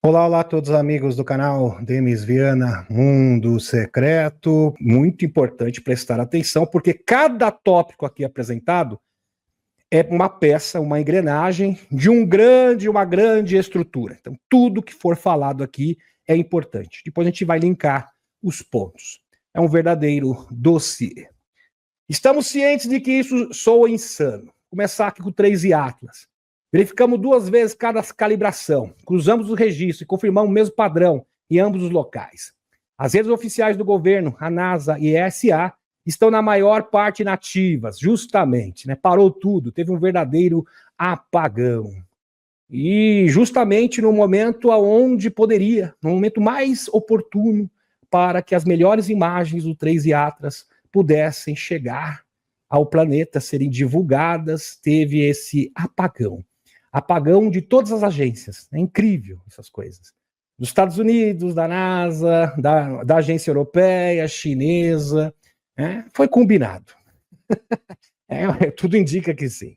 Olá, olá a todos os amigos do canal Demis Viana Mundo Secreto. Muito importante prestar atenção, porque cada tópico aqui apresentado é uma peça, uma engrenagem de uma grande estrutura. Então, tudo que for falado aqui é importante. Depois a gente vai linkar os pontos. É um verdadeiro dossiê. Estamos cientes de que isso soa insano. Começar aqui com 3 e Atlas. Verificamos 2 vezes cada calibração, cruzamos os registros e confirmamos o mesmo padrão em ambos os locais. As redes oficiais do governo, a NASA e a ESA, estão na maior parte inativas, justamente, né? Parou tudo, teve um verdadeiro apagão. E justamente no momento onde poderia, no momento mais oportuno para que as melhores imagens do 3 e Atlas pudessem chegar ao planeta, serem divulgadas, teve esse apagão. Apagão de todas as agências. É incrível essas coisas. Dos Estados Unidos, da NASA, da agência europeia, chinesa. Foi combinado. Tudo indica que sim.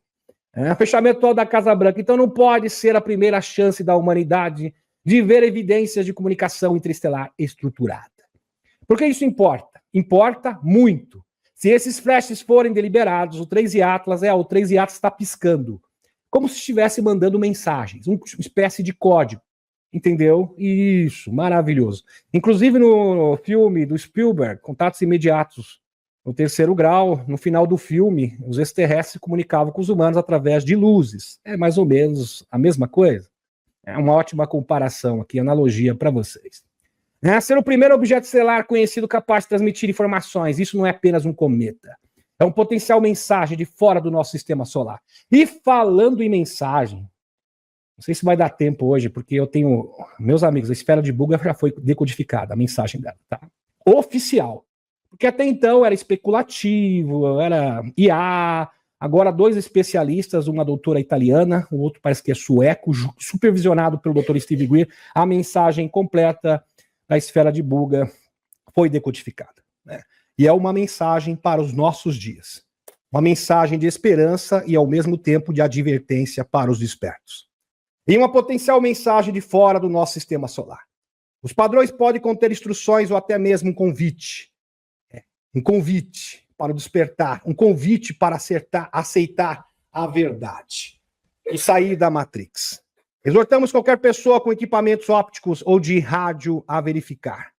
Fechamento total da Casa Branca. Então não pode ser a primeira chance da humanidade de ver evidências de comunicação interestelar estruturada. Porque isso importa. Importa muito. Se esses flashes forem deliberados, o 3 e Atlas o 3 e Atlas está piscando. Como se estivesse mandando mensagens, uma espécie de código. Entendeu? Isso, maravilhoso. Inclusive no filme do Spielberg, Contatos Imediatos, no terceiro grau, no final do filme, os extraterrestres se comunicavam com os humanos através de luzes. É mais ou menos a mesma coisa. É uma ótima comparação aqui, analogia para vocês. Ser o primeiro objeto estelar conhecido capaz de transmitir informações. Isso não é apenas um cometa. É um potencial mensagem de fora do nosso sistema solar. E falando em mensagem, não sei se vai dar tempo hoje, porque eu tenho... Meus amigos, a esfera de Buga já foi decodificada, a mensagem dela, tá? Oficial. Porque até então era especulativo, era IA. Agora 2 especialistas, uma doutora italiana, o outro parece que é sueco, supervisionado pelo doutor Steve Greer, a mensagem completa da esfera de Buga foi decodificada, né? E é uma mensagem para os nossos dias. Uma mensagem de esperança e, ao mesmo tempo, de advertência para os despertos. E uma potencial mensagem de fora do nosso sistema solar. Os padrões podem conter instruções ou até mesmo um convite. Um convite para o despertar. Um convite para aceitar a verdade. E sair da Matrix. Exortamos qualquer pessoa com equipamentos ópticos ou de rádio a verificar.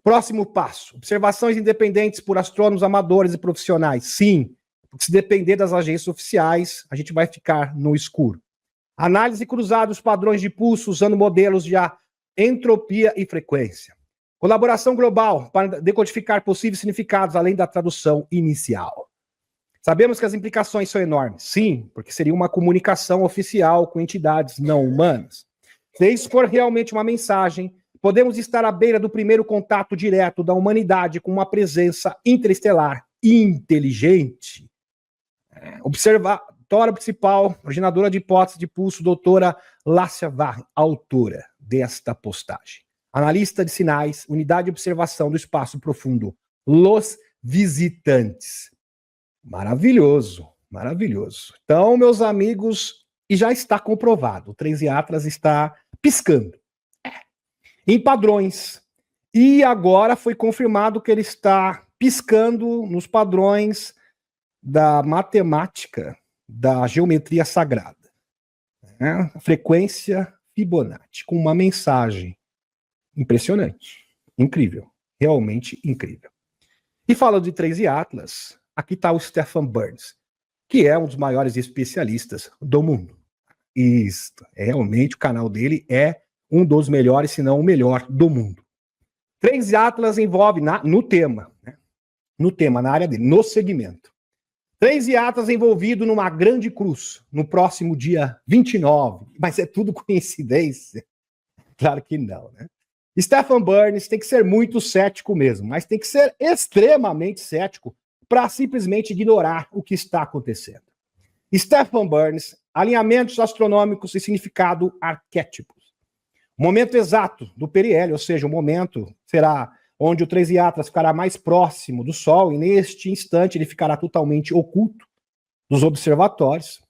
Próximo passo, observações independentes por astrônomos amadores e profissionais. Sim, porque se depender das agências oficiais, a gente vai ficar no escuro. Análise cruzada dos padrões de pulso usando modelos de entropia e frequência. Colaboração global para decodificar possíveis significados além da tradução inicial. Sabemos que as implicações são enormes. Sim, porque seria uma comunicação oficial com entidades não humanas. Se isso for realmente uma mensagem, podemos estar à beira do primeiro contato direto da humanidade com uma presença interestelar inteligente. Observatória principal, originadora de hipótese de pulso, doutora Lácia Varre, autora desta postagem. Analista de sinais, unidade de observação do espaço profundo, Los Visitantes. Maravilhoso, maravilhoso. Então, meus amigos, e já está comprovado, o 3 e Atlas está piscando. Em padrões. E agora foi confirmado que ele está piscando nos padrões da matemática, da geometria sagrada. Frequência Fibonacci, com uma mensagem impressionante, incrível, realmente incrível. E falando de 3 e Atlas, aqui está o Stephen Burns, que é um dos maiores especialistas do mundo. Isso, realmente o canal dele é um dos melhores, se não o melhor do mundo. 3 Atlas envolve no tema, né? No tema, na área dele, no segmento. 3 Atlas envolvido numa grande cruz, no próximo dia 29. Mas é tudo coincidência? Claro que não, né? Stephen Burns tem que ser muito cético mesmo, mas tem que ser extremamente cético para simplesmente ignorar o que está acontecendo. Stephen Burns, alinhamentos astronômicos e significado arquétipos. O momento exato do periélio, ou seja, o momento será onde o 3 Atlas ficará mais próximo do Sol, e neste instante ele ficará totalmente oculto dos observatórios.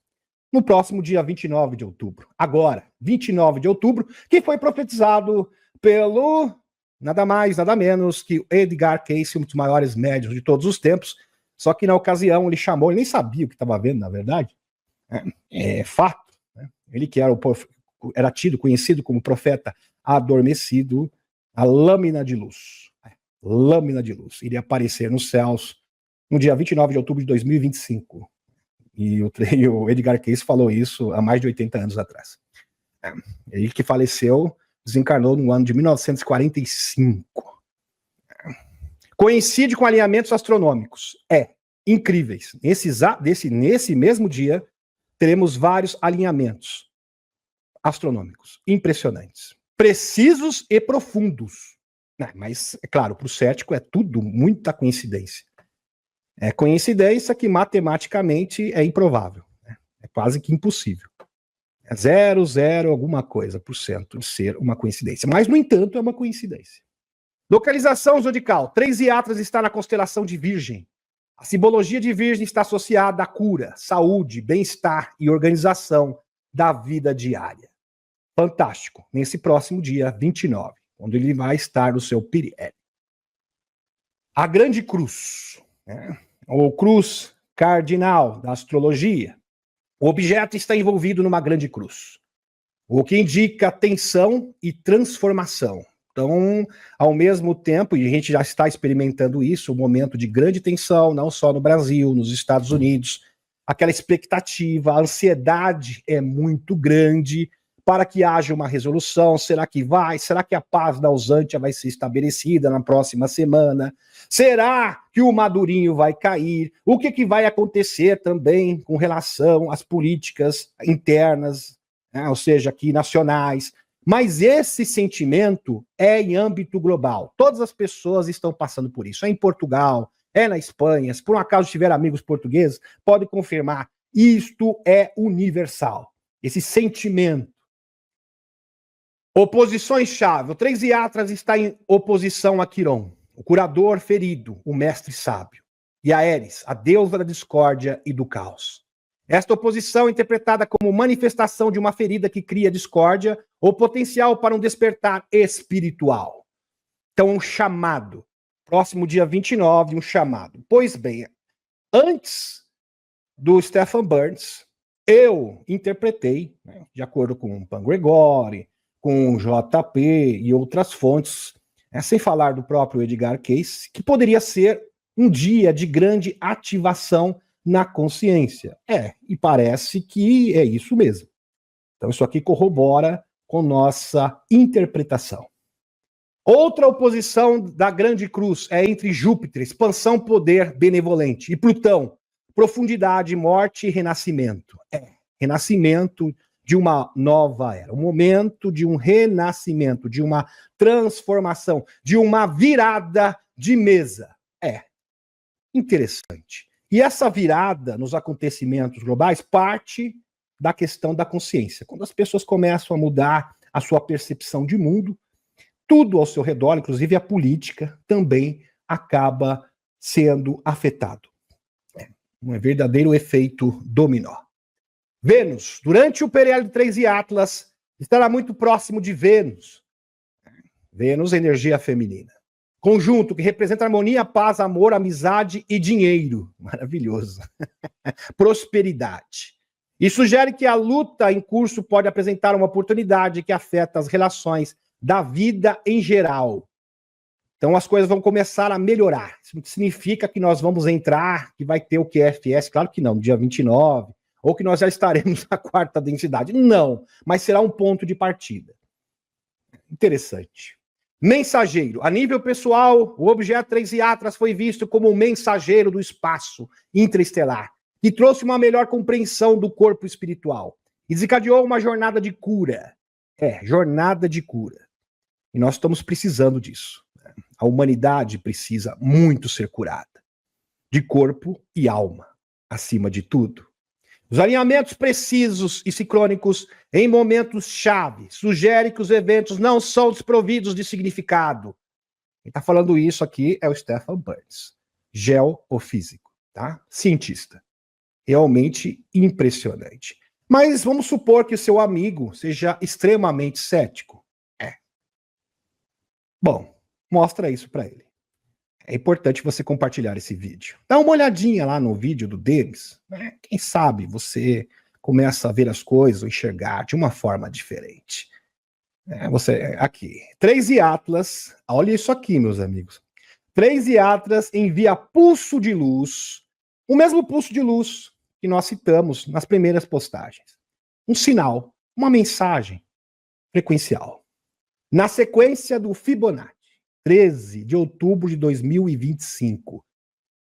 no próximo dia 29 de outubro. Agora, 29 de outubro, que foi profetizado pelo nada mais, nada menos que Edgar Cayce, um dos maiores médiuns de todos os tempos. Só que na ocasião ele chamou, ele nem sabia o que estava vendo, na verdade. É fato. Né? Ele que era tido, conhecido como profeta adormecido, a lâmina de luz. Lâmina de luz. Iria aparecer nos céus no dia 29 de outubro de 2025. E o Edgar Cayce falou isso há mais de 80 anos atrás. Ele que faleceu, desencarnou no ano de 1945. Coincide com alinhamentos astronômicos. Incríveis. Nesse mesmo dia, teremos vários alinhamentos astronômicos impressionantes. Precisos e profundos. Mas, é claro, para o cético é tudo muita coincidência. É coincidência que matematicamente é improvável. É quase que impossível. É 0,0 alguma coisa por cento de ser uma coincidência. Mas, no entanto, é uma coincidência. Localização zodiacal. 3 Iatras está na constelação de Virgem. A simbologia de Virgem está associada à cura, saúde, bem-estar e organização da vida diária. Fantástico. Nesse próximo dia 29, quando ele vai estar no seu periélio. A Grande Cruz, ou cruz cardinal da astrologia. O objeto está envolvido numa grande cruz, o que indica tensão e transformação. Então, ao mesmo tempo, e a gente já está experimentando isso, um momento de grande tensão, não só no Brasil, nos Estados Unidos, aquela expectativa, a ansiedade é muito grande para que haja uma resolução. Será que vai? Será que a paz da Ausântia vai ser estabelecida na próxima semana? Será que o Madurinho vai cair? O que vai acontecer também com relação às políticas internas, ou seja, aqui nacionais? Mas esse sentimento é em âmbito global. Todas as pessoas estão passando por isso. É em Portugal, é na Espanha. Se por um acaso tiver amigos portugueses, pode confirmar. Isto é universal. Esse sentimento. Oposições-chave. O 3 Iatras está em oposição a Quiron, o curador ferido, o mestre sábio. E a Eris, a deusa da discórdia e do caos. Esta oposição é interpretada como manifestação de uma ferida que cria discórdia ou potencial para um despertar espiritual. Então, um chamado. Próximo dia 29, um chamado. Pois bem, antes do Stephen Burns, eu interpretei, de acordo com o Pan Gregori, com o JP e outras fontes, sem falar do próprio Edgar Cayce, que poderia ser um dia de grande ativação na consciência. E parece que é isso mesmo. Então isso aqui corrobora com nossa interpretação. Outra oposição da Grande Cruz é entre Júpiter, expansão, poder, benevolente, e Plutão, profundidade, morte e renascimento. Renascimento de uma nova era, o momento de um renascimento, de uma transformação, de uma virada de mesa. Interessante. E essa virada nos acontecimentos globais parte da questão da consciência. Quando as pessoas começam a mudar a sua percepção de mundo, tudo ao seu redor, inclusive a política, também acaba sendo afetado. Um verdadeiro efeito dominó. Vênus, durante o período de 3 Atlas, estará muito próximo de Vênus. Vênus, energia feminina. Conjunto que representa harmonia, paz, amor, amizade e dinheiro. Maravilhoso. Prosperidade. E sugere que a luta em curso pode apresentar uma oportunidade que afeta as relações da vida em geral. Então as coisas vão começar a melhorar. Isso significa que nós vamos entrar, que vai ter o QFS, claro que não, no dia 29, ou que nós já estaremos na 4ª densidade. Não, mas será um ponto de partida. Interessante. Mensageiro. A nível pessoal, o objeto 3 Atlas foi visto como um mensageiro do espaço interestelar, que trouxe uma melhor compreensão do corpo espiritual e desencadeou uma jornada de cura. Jornada de cura. E nós estamos precisando disso. A humanidade precisa muito ser curada, de corpo e alma, acima de tudo. Os alinhamentos precisos e sincrônicos em momentos-chave sugerem que os eventos não são desprovidos de significado. Quem está falando isso aqui é o Stephen Burns, geofísico, tá? Cientista. Realmente impressionante. Mas vamos supor que o seu amigo seja extremamente cético. Bom, mostra isso para ele. É importante você compartilhar esse vídeo. Dá uma olhadinha lá no vídeo do Denis, né? Quem sabe você começa a ver as coisas ou enxergar de uma forma diferente. Aqui, 3 Atlas, olha isso aqui, meus amigos. 3 Atlas envia pulso de luz, o mesmo pulso de luz que nós citamos nas primeiras postagens. Um sinal, uma mensagem frequencial. Na sequência do Fibonacci, 13 de outubro de 2025.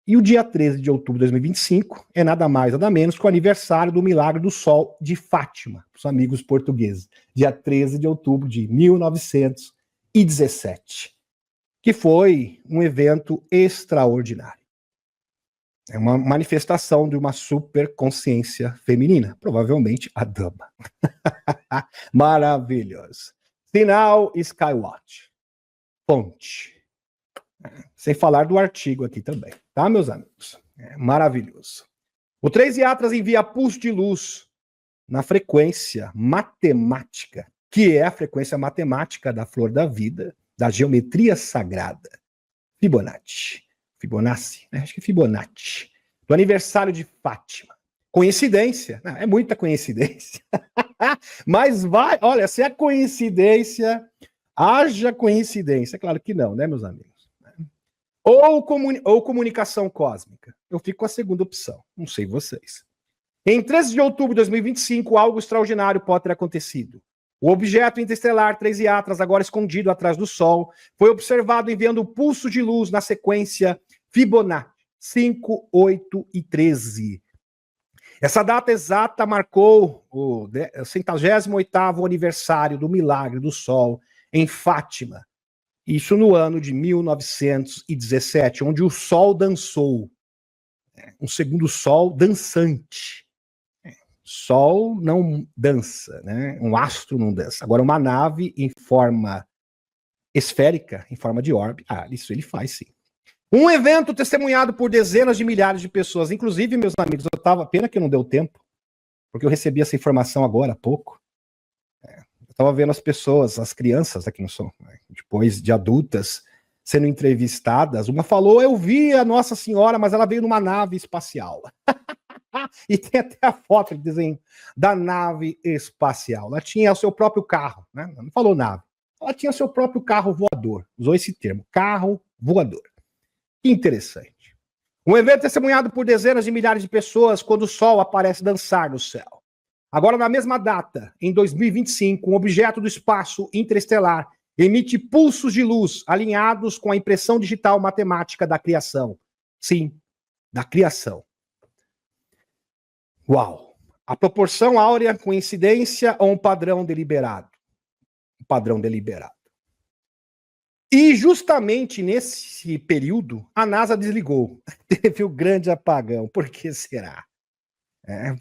E o dia 13 de outubro de 2025 é nada mais, nada menos que o aniversário do Milagre do Sol de Fátima, os amigos portugueses. Dia 13 de outubro de 1917. Que foi um evento extraordinário. É uma manifestação de uma superconsciência feminina, provavelmente a dama. Maravilhoso. Sinal Skywatch. Fonte. Sem falar do artigo aqui também, tá, meus amigos? É maravilhoso. O 3 Atlas envia pulso de luz na frequência matemática, que é a frequência matemática da flor da vida, da geometria sagrada. Fibonacci, né? Acho que Fibonacci. Do aniversário de Fátima. Coincidência? Não, é muita coincidência. Mas vai, olha, se é coincidência, haja coincidência. Claro que não, né, meus amigos? Ou comunicação cósmica. Eu fico com a segunda opção. Não sei vocês. Em 13 de outubro de 2025, algo extraordinário pode ter acontecido. O objeto interestelar 3 Atlas, agora escondido atrás do Sol, foi observado enviando pulso de luz na sequência Fibonacci 5, 8 e 13. Essa data exata marcou o 108º aniversário do Milagre do Sol em Fátima. Isso no ano de 1917, onde o Sol dançou. Um segundo Sol dançante. Sol não dança, né? Um astro não dança. Agora, uma nave em forma esférica, em forma de orbe, isso ele faz sim. Um evento testemunhado por dezenas de milhares de pessoas, inclusive, meus amigos, pena que não deu tempo, porque eu recebi essa informação agora há pouco. Eu estava vendo as pessoas, as crianças aqui no som, depois de adultas, sendo entrevistadas. Uma falou, eu vi a Nossa Senhora, mas ela veio numa nave espacial. E tem até a foto de desenho da nave espacial. Ela tinha o seu próprio carro, né? Não falou nave. Ela tinha seu próprio carro voador. Usou esse termo, carro voador. Que interessante. Um evento testemunhado por dezenas de milhares de pessoas quando o Sol aparece dançar no céu. Agora, na mesma data, em 2025, um objeto do espaço interestelar emite pulsos de luz alinhados com a impressão digital matemática da criação. Sim, da criação. Uau! A proporção áurea, coincidência ou um padrão deliberado? Um padrão deliberado. E justamente nesse período, a NASA desligou. Teve o grande apagão. Por que será?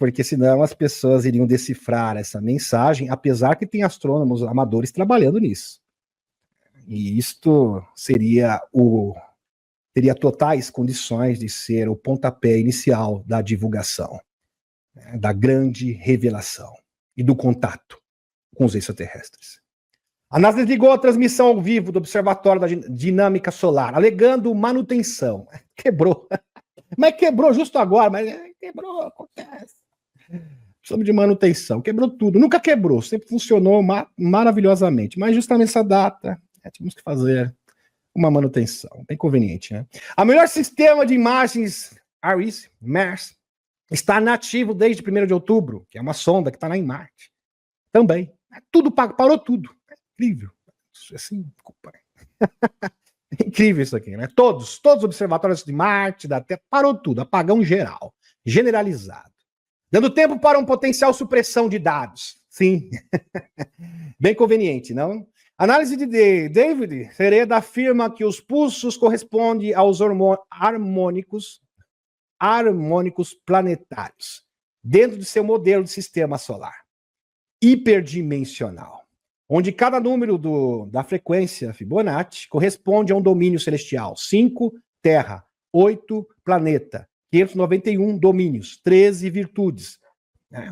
Porque senão as pessoas iriam decifrar essa mensagem, apesar que tem astrônomos amadores trabalhando nisso. E isto teria totais condições de ser o pontapé inicial da divulgação, da grande revelação e do contato com os extraterrestres. A NASA desligou a transmissão ao vivo do Observatório da Dinâmica Solar, alegando manutenção. Quebrou. Mas quebrou justo agora, mas quebrou, acontece. Precisamos de manutenção. Quebrou tudo. Nunca quebrou, sempre funcionou maravilhosamente. Mas justamente essa data, tínhamos que fazer uma manutenção. Bem conveniente, né? O melhor sistema de imagens ARIES, está nativo desde 1º de outubro, que é uma sonda que está lá em Marte. Também. Tudo parou tudo. É incrível. Assim, desculpa. É incrível isso aqui, né? Todos os observatórios de Marte, da Terra, parou tudo, apagão geral, generalizado. Dando tempo para uma potencial supressão de dados. Sim. Bem conveniente, não? Análise de David Ferreira afirma que os pulsos correspondem aos harmônicos planetários, dentro de seu modelo de sistema solar, hiperdimensional, onde cada número da frequência Fibonacci corresponde a um domínio celestial. 5, Terra. 8, planeta. 591 domínios. 13 virtudes.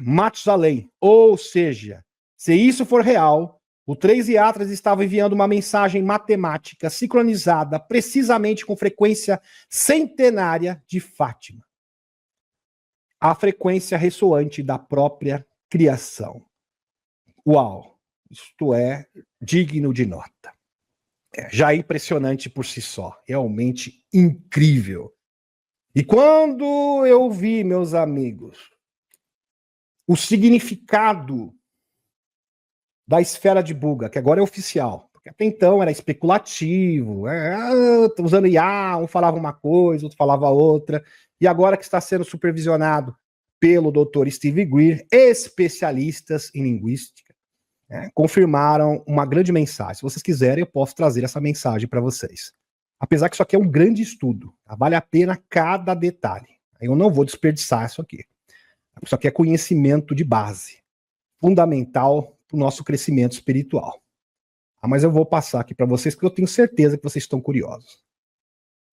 Matusalém. Ou seja, se isso for real, o Três Iatras estava enviando uma mensagem matemática sincronizada precisamente com frequência centenária de Fátima. A frequência ressoante da própria criação. Uau! Isto é digno de nota. Já é impressionante por si só. Realmente incrível. E quando eu vi, meus amigos, o significado da esfera de Buga, que agora é oficial, porque até então era especulativo, usando IA, um falava uma coisa, outro falava outra, e agora que está sendo supervisionado pelo Dr. Steve Greer, especialistas em linguística, confirmaram uma grande mensagem. Se vocês quiserem, eu posso trazer essa mensagem para vocês. Apesar que isso aqui é um grande estudo, tá? Vale a pena cada detalhe. Eu não vou desperdiçar isso aqui. Isso aqui é conhecimento de base, fundamental para o nosso crescimento espiritual. Mas eu vou passar aqui para vocês, porque eu tenho certeza que vocês estão curiosos.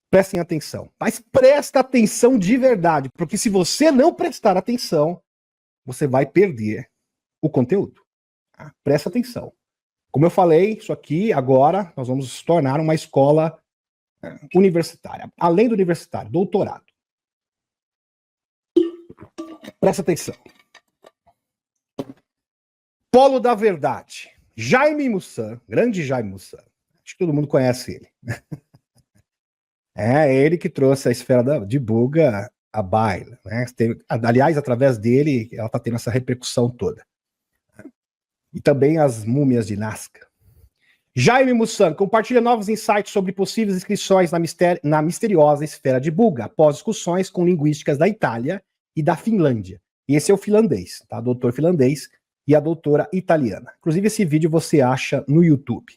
Prestem atenção. Mas presta atenção de verdade, porque se você não prestar atenção, você vai perder o conteúdo. Tá? Presta atenção. Como eu falei, isso aqui agora nós vamos tornar uma escola universitária. Além do universitário, doutorado. Presta atenção. Polo da Verdade. Jaime Maussan, grande Jaime Maussan. Acho que todo mundo conhece ele. É ele que trouxe a esfera de Buga à baila. Né? Aliás, através dele, ela está tendo essa repercussão toda. E também as múmias de Nazca. Jaime Maussan compartilha novos insights sobre possíveis inscrições na misteriosa esfera de Buga, após discussões com linguísticas da Itália e da Finlândia. E esse é o finlandês, tá? Doutor finlandês e a doutora italiana. Inclusive, esse vídeo você acha no YouTube.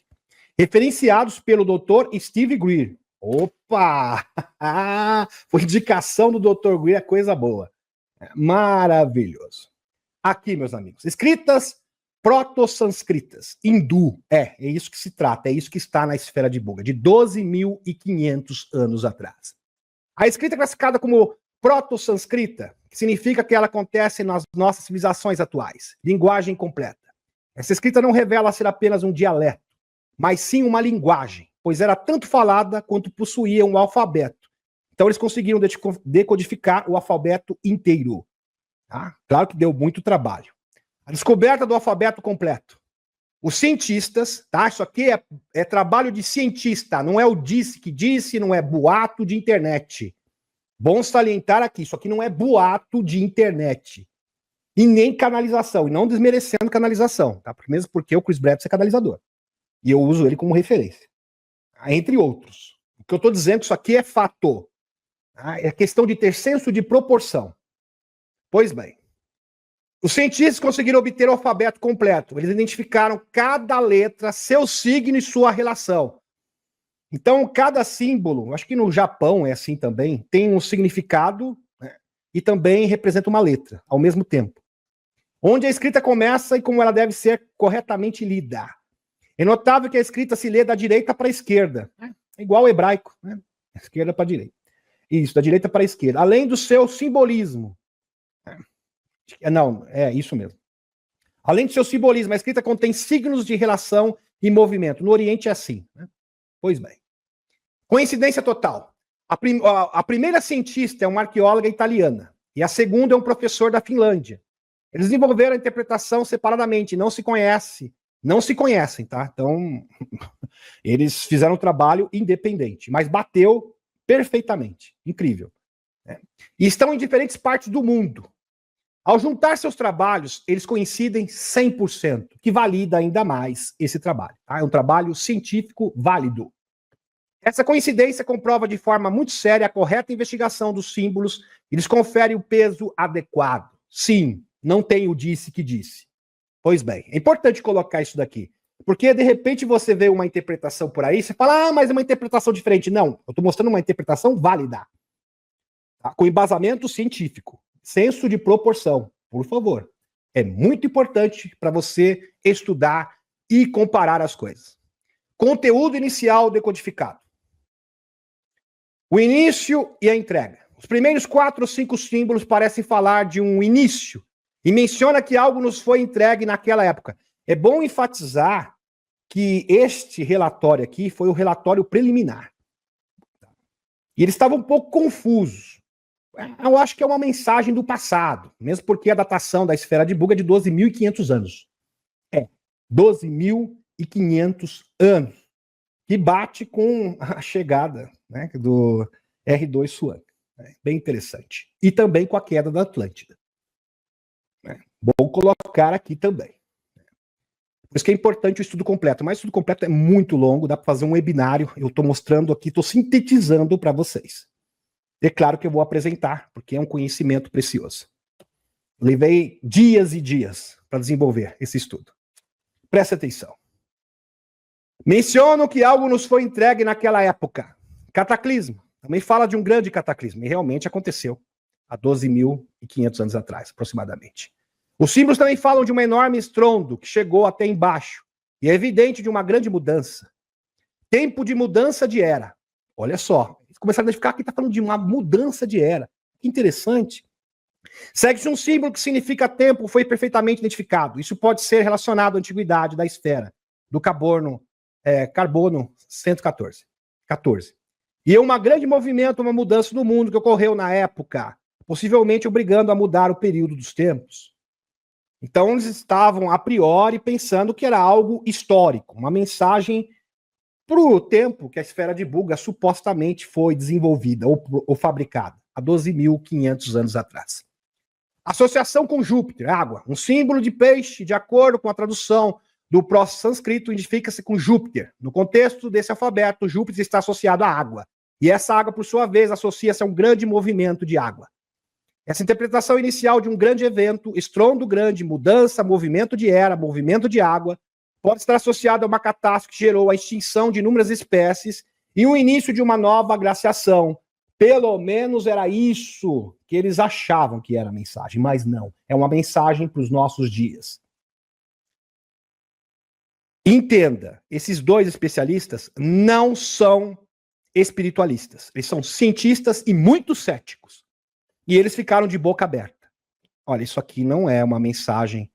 Referenciados pelo doutor Steve Greer. Opa! Foi indicação do doutor Greer, é coisa boa. Maravilhoso. Aqui, meus amigos, escritas proto-sânscritas, hindu, é isso que se trata, é isso que está na esfera de Buga, de 12.500 anos atrás. A escrita é classificada como proto-sânscrita, que significa que ela acontece nas nossas civilizações atuais, linguagem completa. Essa escrita não revela ser apenas um dialeto, mas sim uma linguagem, pois era tanto falada quanto possuía um alfabeto. Então eles conseguiram decodificar o alfabeto inteiro. Tá? Claro que deu muito trabalho. A descoberta do alfabeto completo. Os cientistas, tá? Isso aqui é trabalho de cientista, não é o disse que disse, não é boato de internet. Bom salientar aqui, isso aqui não é boato de internet. E nem canalização, e não desmerecendo canalização, tá? Mesmo porque o Chris Bretz é canalizador. E eu uso ele como referência. Entre outros. O que eu estou dizendo é que isso aqui é fato. Tá? É questão de ter senso de proporção. Pois bem. Os cientistas conseguiram obter o alfabeto completo. Eles identificaram cada letra, seu signo e sua relação. Então, cada símbolo, acho que no Japão é assim também, tem um significado, né, e também representa uma letra, ao mesmo tempo. Onde a escrita começa e como ela deve ser corretamente lida. É notável que a escrita se lê da direita para a esquerda. É igual ao hebraico, né? Esquerda para a direita. Isso, da direita para a esquerda. Além do seu simbolismo. Não, é isso mesmo. Além do seu simbolismo, a escrita contém signos de relação e movimento. No Oriente é assim. Né? Pois bem. Coincidência total. A primeira cientista é uma arqueóloga italiana. E a segunda é um professor da Finlândia. Eles desenvolveram a interpretação separadamente. Não se conhecem, tá? Então, eles fizeram um trabalho independente. Mas bateu perfeitamente. Incrível. Né? E estão em diferentes partes do mundo. Ao juntar seus trabalhos, eles coincidem 100%, que valida ainda mais esse trabalho. Tá? É um trabalho científico válido. Essa coincidência comprova de forma muito séria a correta investigação dos símbolos e lhes confere o peso adequado. Sim, não tem o disse que disse. Pois bem, é importante colocar isso daqui, porque de repente você vê uma interpretação por aí, você fala, mas é uma interpretação diferente. Não, eu estou mostrando uma interpretação válida, tá? Com embasamento científico. Senso de proporção, por favor. É muito importante para você estudar e comparar as coisas. Conteúdo inicial decodificado. O início e a entrega. Os primeiros 4 ou 5 símbolos parecem falar de um início e menciona que algo nos foi entregue naquela época. É bom enfatizar que este relatório aqui foi o relatório preliminar. E eles estavam um pouco confusos. Eu acho que é uma mensagem do passado, mesmo porque a datação da esfera de Bug é de 12.500 anos. 12.500 anos, que bate com a chegada, né, do R2 Swan. Bem interessante. E também com a queda da Atlântida. Bom colocar aqui também. Por isso que é importante o estudo completo. Mas o estudo completo é muito longo, dá para fazer um webinário. Eu estou mostrando aqui, estou sintetizando para vocês. É claro que eu vou apresentar, porque é um conhecimento precioso. Levei dias e dias para desenvolver esse estudo. Presta atenção. Menciono que algo nos foi entregue naquela época. Cataclismo. Também fala de um grande cataclismo. E realmente aconteceu há 12.500 anos atrás, aproximadamente. Os símbolos também falam de um enorme estrondo que chegou até embaixo. E é evidente de uma grande mudança. Tempo de mudança de era. Olha só. Começaram a identificar que está falando de uma mudança de era. Que interessante. Segue-se um símbolo que significa tempo, foi perfeitamente identificado. Isso pode ser relacionado à antiguidade da esfera, do carbono 114. E é um grande movimento, uma mudança no mundo que ocorreu na época, possivelmente obrigando a mudar o período dos tempos. Então eles estavam, a priori, pensando que era algo histórico, uma mensagem para o tempo que a esfera de Buga supostamente foi desenvolvida ou fabricada, há 12.500 anos atrás. Associação com Júpiter, água, um símbolo de peixe, de acordo com a tradução do pró-sânscrito, identifica-se com Júpiter. No contexto desse alfabeto, Júpiter está associado à água. E essa água, por sua vez, associa-se a um grande movimento de água. Essa interpretação inicial de um grande evento, estrondo grande, mudança, movimento de era, movimento de água, pode estar associada a uma catástrofe que gerou a extinção de inúmeras espécies e o início de uma nova glaciação. Pelo menos era isso que eles achavam que era a mensagem, mas não. É uma mensagem para os nossos dias. Entenda, esses dois especialistas não são espiritualistas. Eles são cientistas e muito céticos. E eles ficaram de boca aberta. Olha, isso aqui não é uma mensagem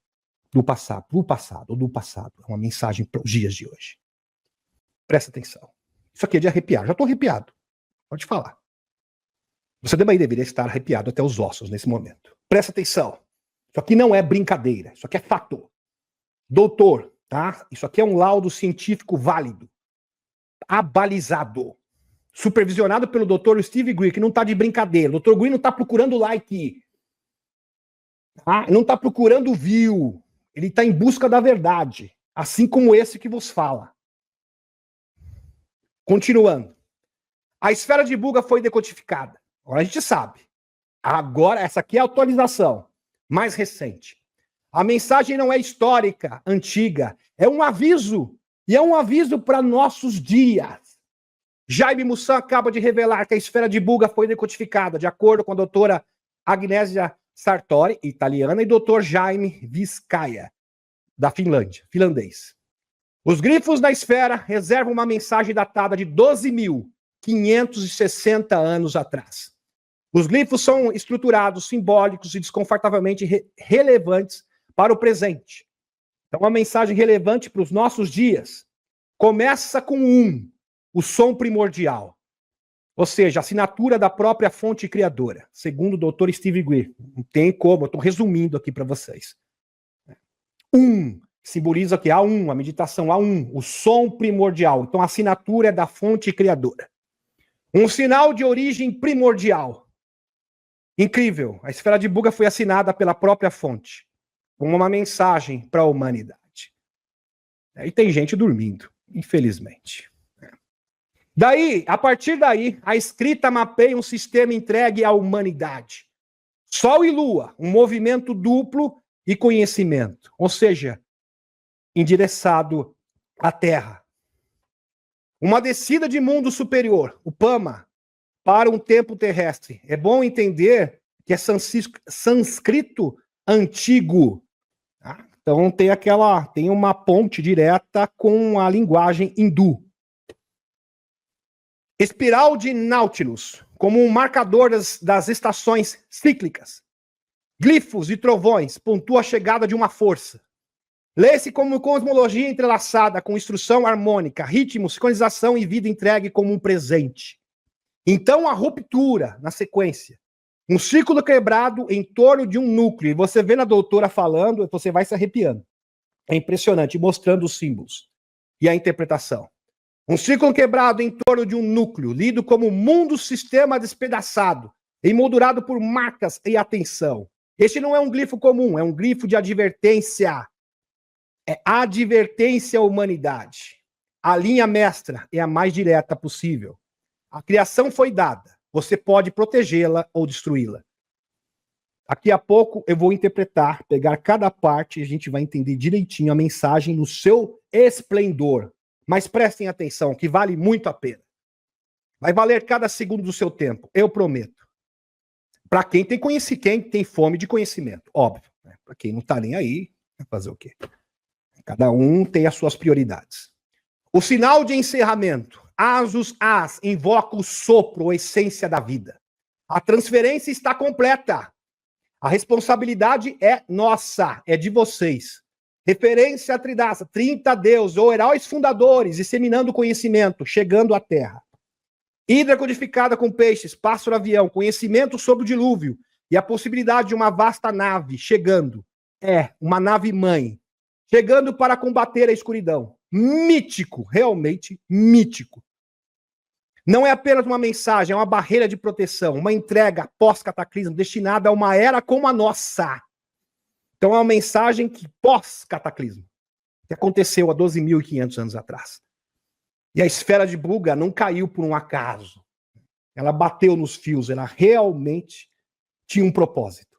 do passado, é uma mensagem para os dias de hoje. Presta atenção. Isso aqui é de arrepiar. Já estou arrepiado. Pode falar. Você também deveria estar arrepiado até os ossos nesse momento. Presta atenção. Isso aqui não é brincadeira. Isso aqui é fato. Doutor, tá? Isso aqui é um laudo científico válido. Abalizado. Supervisionado pelo Dr. Steve Greer, que não está de brincadeira. O Dr. Greer não está procurando like. Tá? Não está procurando view. Ele está em busca da verdade. Assim como esse que vos fala. Continuando. A esfera de Buga foi decodificada. Agora a gente sabe. Agora, essa aqui é a atualização mais recente. A mensagem não é histórica, antiga. É um aviso. E é um aviso para nossos dias. Jaime Mussan acaba de revelar que a esfera de Buga foi decodificada, de acordo com a doutora Agnesia Sartori, italiana, e doutor Jaime Vizcaia, da Finlândia, finlandês. Os grifos da esfera reservam uma mensagem datada de 12.560 anos atrás. Os glifos são estruturados, simbólicos e desconfortavelmente relevantes para o presente. Então, uma mensagem relevante para os nossos dias começa com o som primordial. Ou seja, a assinatura da própria fonte criadora, segundo o Dr. Steve Greer. Não tem como, eu estou resumindo aqui para vocês. Simboliza que a meditação o som primordial. Então, a assinatura é da fonte criadora. Um sinal de origem primordial. Incrível, a esfera de Buga foi assinada pela própria fonte, com uma mensagem para a humanidade. E tem gente dormindo, infelizmente. Daí, a partir daí, a escrita mapeia um sistema entregue à humanidade. Sol e Lua, um movimento duplo e conhecimento, ou seja, endereçado à Terra. Uma descida de mundo superior, o Pama, para um tempo terrestre. É bom entender que é sânscrito antigo. Tá? Então tem uma ponte direta com a linguagem hindu. Espiral de Nautilus, como um marcador das estações cíclicas. Glifos e trovões pontua a chegada de uma força. Lê-se como cosmologia entrelaçada com instrução harmônica, ritmo, sincronização e vida entregue como um presente. Então, a ruptura, na sequência. Um círculo quebrado em torno de um núcleo. E você vê na doutora falando, você vai se arrepiando. É impressionante, mostrando os símbolos e a interpretação. Um círculo quebrado em torno de um núcleo, lido como mundo-sistema despedaçado, emoldurado por marcas e atenção. Este não é um glifo comum, é um glifo de advertência. É advertência à humanidade. A linha mestra é a mais direta possível. A criação foi dada. Você pode protegê-la ou destruí-la. Daqui a pouco eu vou interpretar, pegar cada parte e a gente vai entender direitinho a mensagem no seu esplendor. Mas prestem atenção, que vale muito a pena. Vai valer cada segundo do seu tempo, eu prometo. Para quem tem conhecimento, quem tem fome de conhecimento, óbvio. Né? Para quem não está nem aí, vai fazer o quê? Cada um tem as suas prioridades. O sinal de encerramento. Asus As invoca o sopro, ou essência da vida. A transferência está completa. A responsabilidade é nossa, é de vocês. Referência a Tridaça, 30 deuses ou heróis fundadores, disseminando conhecimento, chegando à Terra. Hidra codificada com peixes, pássaro-avião, conhecimento sobre o dilúvio e a possibilidade de uma vasta nave chegando. É, uma nave-mãe. Chegando para combater a escuridão. Mítico, realmente mítico. Não é apenas uma mensagem, é uma barreira de proteção, uma entrega pós-cataclismo destinada a uma era como a nossa. Então é uma mensagem que pós-cataclismo, que aconteceu há 12.500 anos atrás. E a esfera de Buga não caiu por um acaso. Ela bateu nos fios, ela realmente tinha um propósito,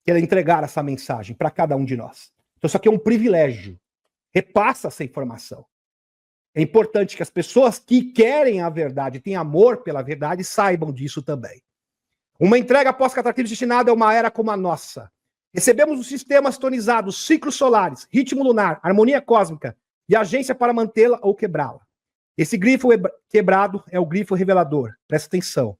que era entregar essa mensagem para cada um de nós. Então isso aqui é um privilégio. Repassa essa informação. É importante que as pessoas que querem a verdade, têm amor pela verdade, saibam disso também. Uma entrega pós-cataclismo destinada a uma era como a nossa. Recebemos os sistemas tonizados, ciclos solares, ritmo lunar, harmonia cósmica e agência para mantê-la ou quebrá-la. Esse grifo quebrado é o grifo revelador. Presta atenção.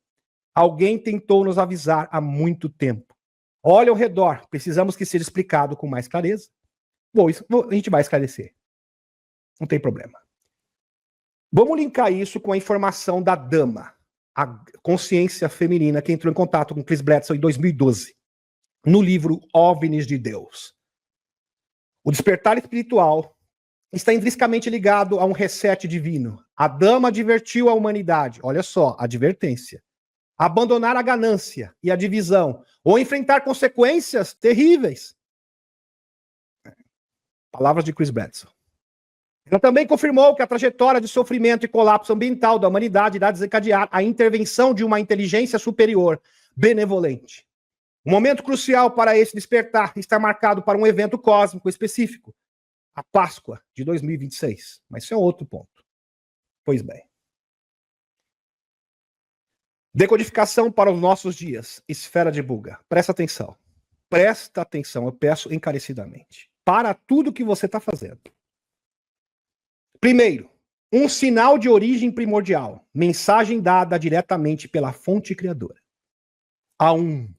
Alguém tentou nos avisar há muito tempo. Olha ao redor, precisamos que seja explicado com mais clareza. Bom, isso a gente vai esclarecer. Não tem problema. Vamos linkar isso com a informação da dama, a consciência feminina que entrou em contato com Chris Bledsoe em 2012, no livro OVNIs de Deus. O despertar espiritual está intrinsecamente ligado a um reset divino. A dama advertiu a humanidade, olha só, advertência, abandonar a ganância e a divisão, ou enfrentar consequências terríveis. Palavras de Chris Bledsoe. Ela também confirmou que a trajetória de sofrimento e colapso ambiental da humanidade irá desencadear a intervenção de uma inteligência superior, benevolente. O momento crucial para esse despertar está marcado para um evento cósmico específico, a Páscoa de 2026. Mas isso é outro ponto. Pois bem. Decodificação para os nossos dias. Esfera de Buga. Presta atenção. Presta atenção, eu peço encarecidamente. Para tudo que você está fazendo. Primeiro, um sinal de origem primordial. Mensagem dada diretamente pela fonte criadora. A1.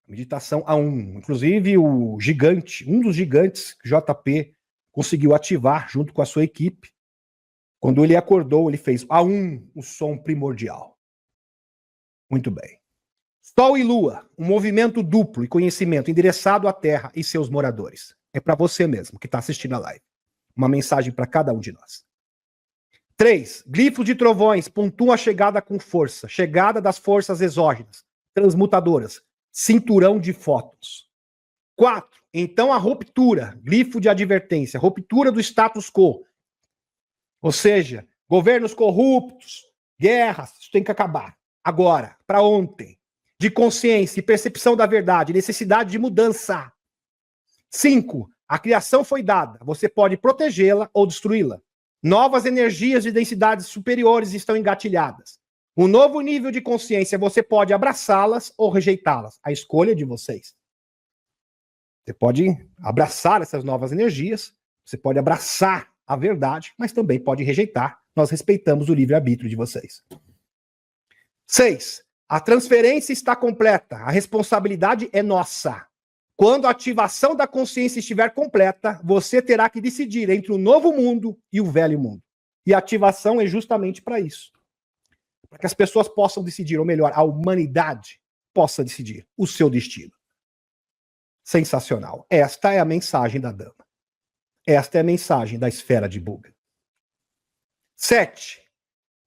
Meditação A1. Inclusive, o gigante, um dos gigantes que JP conseguiu ativar junto com a sua equipe. Quando ele acordou, ele fez A1, o som primordial. Muito bem. Sol e Lua, um movimento duplo e conhecimento endereçado à Terra e seus moradores. É para você mesmo que está assistindo a live. Uma mensagem para cada um de nós. 3. Glifos de trovões pontuam a chegada com força. Chegada das forças exógenas, transmutadoras. Cinturão de fótons. 4. Então a ruptura. Glifo de advertência. Ruptura do status quo. Ou seja, governos corruptos, guerras, isso tem que acabar. Agora, para ontem. De consciência e percepção da verdade. Necessidade de mudança. 5. A criação foi dada. Você pode protegê-la ou destruí-la. Novas energias de densidades superiores estão engatilhadas. Um novo nível de consciência, você pode abraçá-las ou rejeitá-las. A escolha é de vocês. Você pode abraçar essas novas energias, você pode abraçar a verdade, mas também pode rejeitar. Nós respeitamos o livre-arbítrio de vocês. 6. A transferência está completa. A responsabilidade é nossa. Quando a ativação da consciência estiver completa, você terá que decidir entre o novo mundo e o velho mundo. E a ativação é justamente para isso. Para que as pessoas possam decidir, ou melhor, a humanidade possa decidir o seu destino. Sensacional. Esta é a mensagem da dama. Esta é a mensagem da esfera de Buga. 7.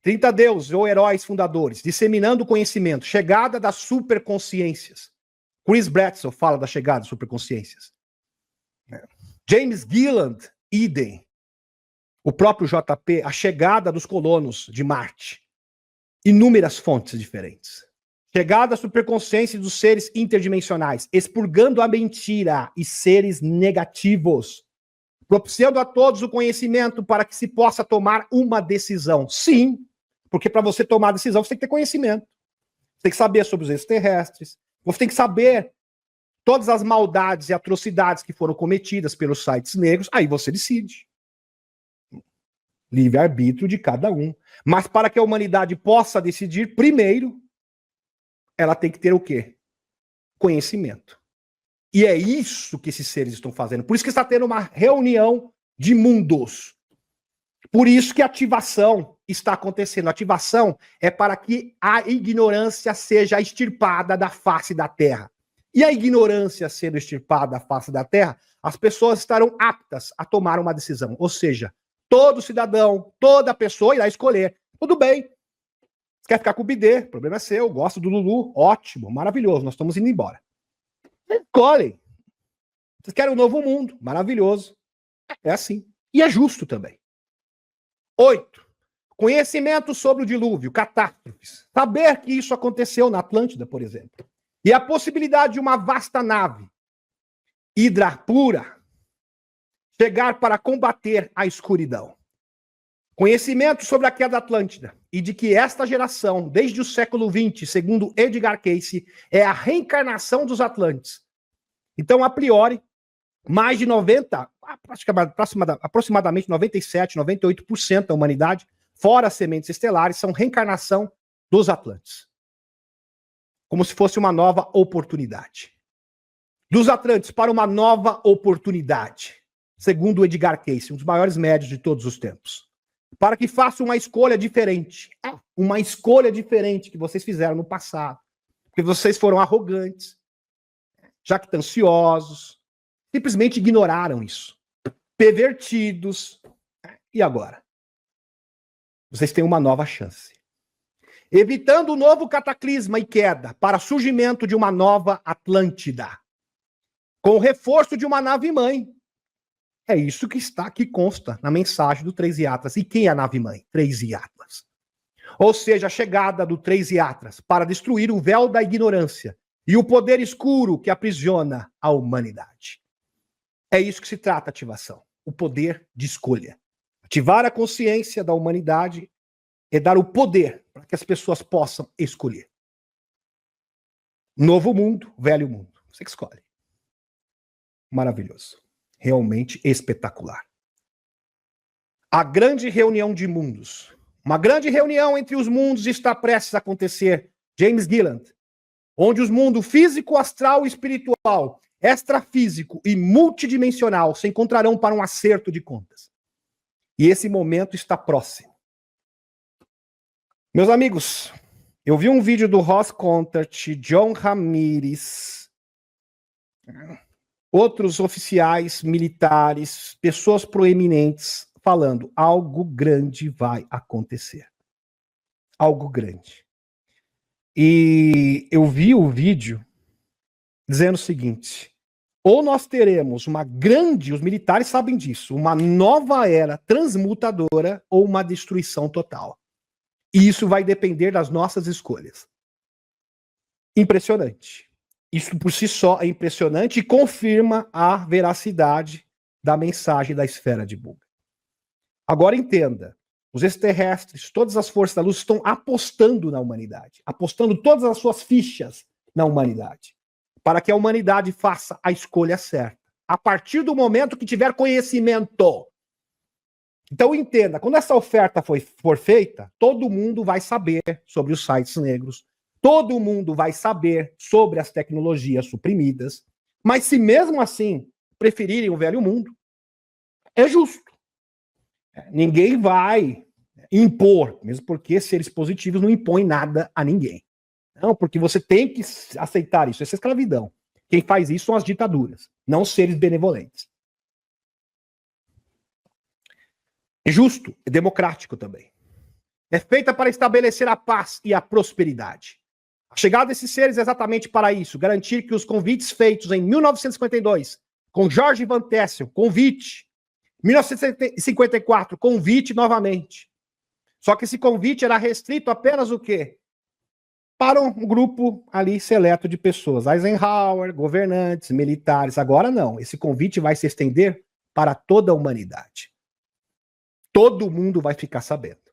30 deuses ou heróis fundadores, disseminando o conhecimento, chegada das superconsciências. Chris Bradson fala da chegada das superconsciências. James Gilland, idem. O próprio JP, a chegada dos colonos de Marte. Inúmeras fontes diferentes. Chegada à superconsciência dos seres interdimensionais, expurgando a mentira e seres negativos, propiciando a todos o conhecimento para que se possa tomar uma decisão. Sim, porque para você tomar a decisão, você tem que ter conhecimento. Você tem que saber sobre os extraterrestres, você tem que saber todas as maldades e atrocidades que foram cometidas pelos sites negros, aí você decide. Livre-arbítrio de cada um. Mas para que a humanidade possa decidir, primeiro, ela tem que ter o quê? Conhecimento. E é isso que esses seres estão fazendo. Por isso que está tendo uma reunião de mundos. Por isso que a ativação está acontecendo. A ativação é para que a ignorância seja extirpada da face da Terra. E a ignorância sendo extirpada da face da Terra, as pessoas estarão aptas a tomar uma decisão. Ou seja, todo cidadão, toda pessoa irá escolher. Tudo bem. Quer ficar com o bidê? O problema é seu. Gosto do Lulu? Ótimo, maravilhoso. Nós estamos indo embora. Escolhem. Vocês querem um novo mundo? Maravilhoso. É assim. E é justo também. 8. Conhecimento sobre o dilúvio, catástrofes. Saber que isso aconteceu na Atlântida, por exemplo. E a possibilidade de uma vasta nave, hidra pura, chegar para combater a escuridão. Conhecimento sobre a queda da Atlântida e de que esta geração, desde o século XX, segundo Edgar Cayce, é a reencarnação dos Atlantes. Então, a priori, mais de 90, aproximadamente 97, 98% da humanidade, fora as sementes estelares, são reencarnação dos Atlantes. Como se fosse uma nova oportunidade. Dos Atlantes para uma nova oportunidade, segundo Edgar Cayce, um dos maiores médios de todos os tempos. Para que façam uma escolha diferente. Uma escolha diferente que vocês fizeram no passado. Porque vocês foram arrogantes, jactanciosos, simplesmente ignoraram isso. Pervertidos. E agora? Vocês têm uma nova chance. Evitando o novo cataclisma e queda para surgimento de uma nova Atlântida. Com o reforço de uma nave-mãe. É isso que consta na mensagem do Três Yatras. E quem é a nave-mãe? Três Yatras. Ou seja, a chegada do Três Yatras para destruir o véu da ignorância e o poder escuro que aprisiona a humanidade. É isso que se trata a ativação. O poder de escolha. Ativar a consciência da humanidade é dar o poder para que as pessoas possam escolher. Novo mundo, velho mundo. Você que escolhe. Maravilhoso. Realmente espetacular. A grande reunião de mundos. Uma grande reunião entre os mundos está prestes a acontecer. James Gilland. Onde os mundos físico, astral e espiritual, extrafísico e multidimensional se encontrarão para um acerto de contas. E esse momento está próximo. Meus amigos, eu vi um vídeo do Ross Contart, John Ramirez, outros oficiais militares, pessoas proeminentes, falando, algo grande vai acontecer. Algo grande. E eu vi o vídeo dizendo o seguinte, ou nós teremos uma grande, os militares sabem disso, uma nova era transmutadora ou uma destruição total. E isso vai depender das nossas escolhas. Impressionante. Isso por si só é impressionante e confirma a veracidade da mensagem da esfera de Buga. Agora entenda, os extraterrestres, todas as forças da luz estão apostando na humanidade, apostando todas as suas fichas na humanidade, para que a humanidade faça a escolha certa, a partir do momento que tiver conhecimento. Então entenda, quando essa oferta for feita, todo mundo vai saber sobre os sites negros, todo mundo vai saber sobre as tecnologias suprimidas, Mas se mesmo assim preferirem o velho mundo, é justo. Ninguém vai impor, mesmo porque seres positivos não impõem nada a ninguém. Não, porque você tem que aceitar isso. Essa é escravidão. Quem faz isso são as ditaduras, não seres benevolentes. É justo, é democrático também. É feita para estabelecer a paz e a prosperidade. A chegada desses seres é exatamente para isso, garantir que os convites feitos em 1952, com Jorge Van Tessel, convite, 1954, convite novamente. Só que esse convite era restrito apenas o quê? Para um grupo ali seleto de pessoas. Eisenhower, governantes, militares. Agora não, esse convite vai se estender para toda a humanidade. Todo mundo vai ficar sabendo.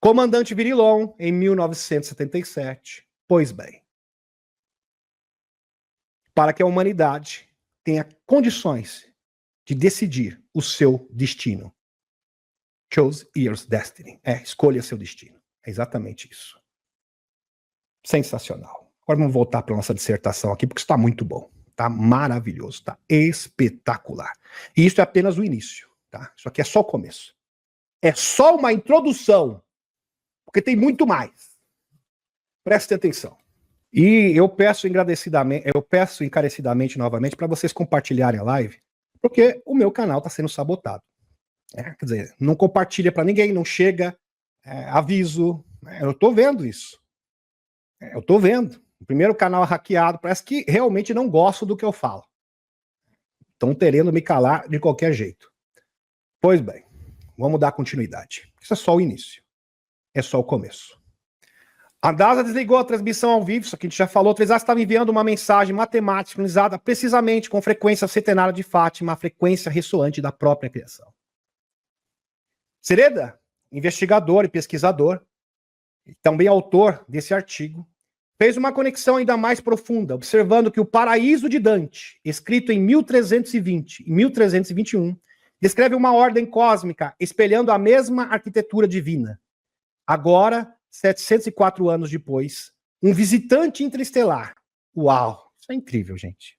Comandante Virilon, em 1977. Pois bem, para que a humanidade tenha condições de decidir o seu destino. Choose your destiny. Escolha seu destino. É exatamente isso. Sensacional. Agora vamos voltar para a nossa dissertação aqui, porque isso está muito bom. Está maravilhoso, está espetacular. E isso é apenas o início, tá? Isso aqui é só o começo. É só uma introdução, porque tem muito mais. Prestem atenção. E eu peço encarecidamente novamente para vocês compartilharem a live, porque o meu canal está sendo sabotado. Quer dizer, não compartilha para ninguém, não chega aviso. Eu estou vendo isso. Eu estou vendo. O primeiro canal hackeado, parece que realmente não gosto do que eu falo. Estão querendo me calar de qualquer jeito. Pois bem, vamos dar continuidade. Isso é só o início. É só o começo. A DASA desligou a transmissão ao vivo, isso aqui a gente já falou. A 3A estava enviando uma mensagem matemática sincronizada precisamente com frequência centenária de Fátima, a frequência ressoante da própria criação. Sereda, investigador e pesquisador, também autor desse artigo, fez uma conexão ainda mais profunda, observando que o Paraíso de Dante, escrito em 1320 e 1321, descreve uma ordem cósmica espelhando a mesma arquitetura divina. Agora, 704 anos depois, um visitante interestelar. Uau, isso é incrível, gente.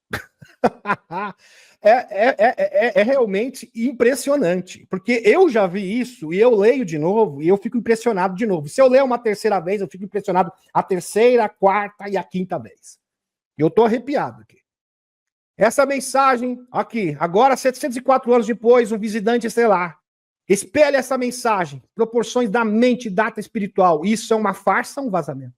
É realmente impressionante, porque eu já vi isso e eu leio de novo e eu fico impressionado de novo. Se eu ler uma terceira vez, eu fico impressionado a terceira, a quarta e a quinta vez. Eu tô arrepiado aqui. Essa mensagem aqui, agora 704 anos depois, um visitante estelar espelha essa mensagem, proporções da mente e data espiritual. Isso é uma farsa, um vazamento.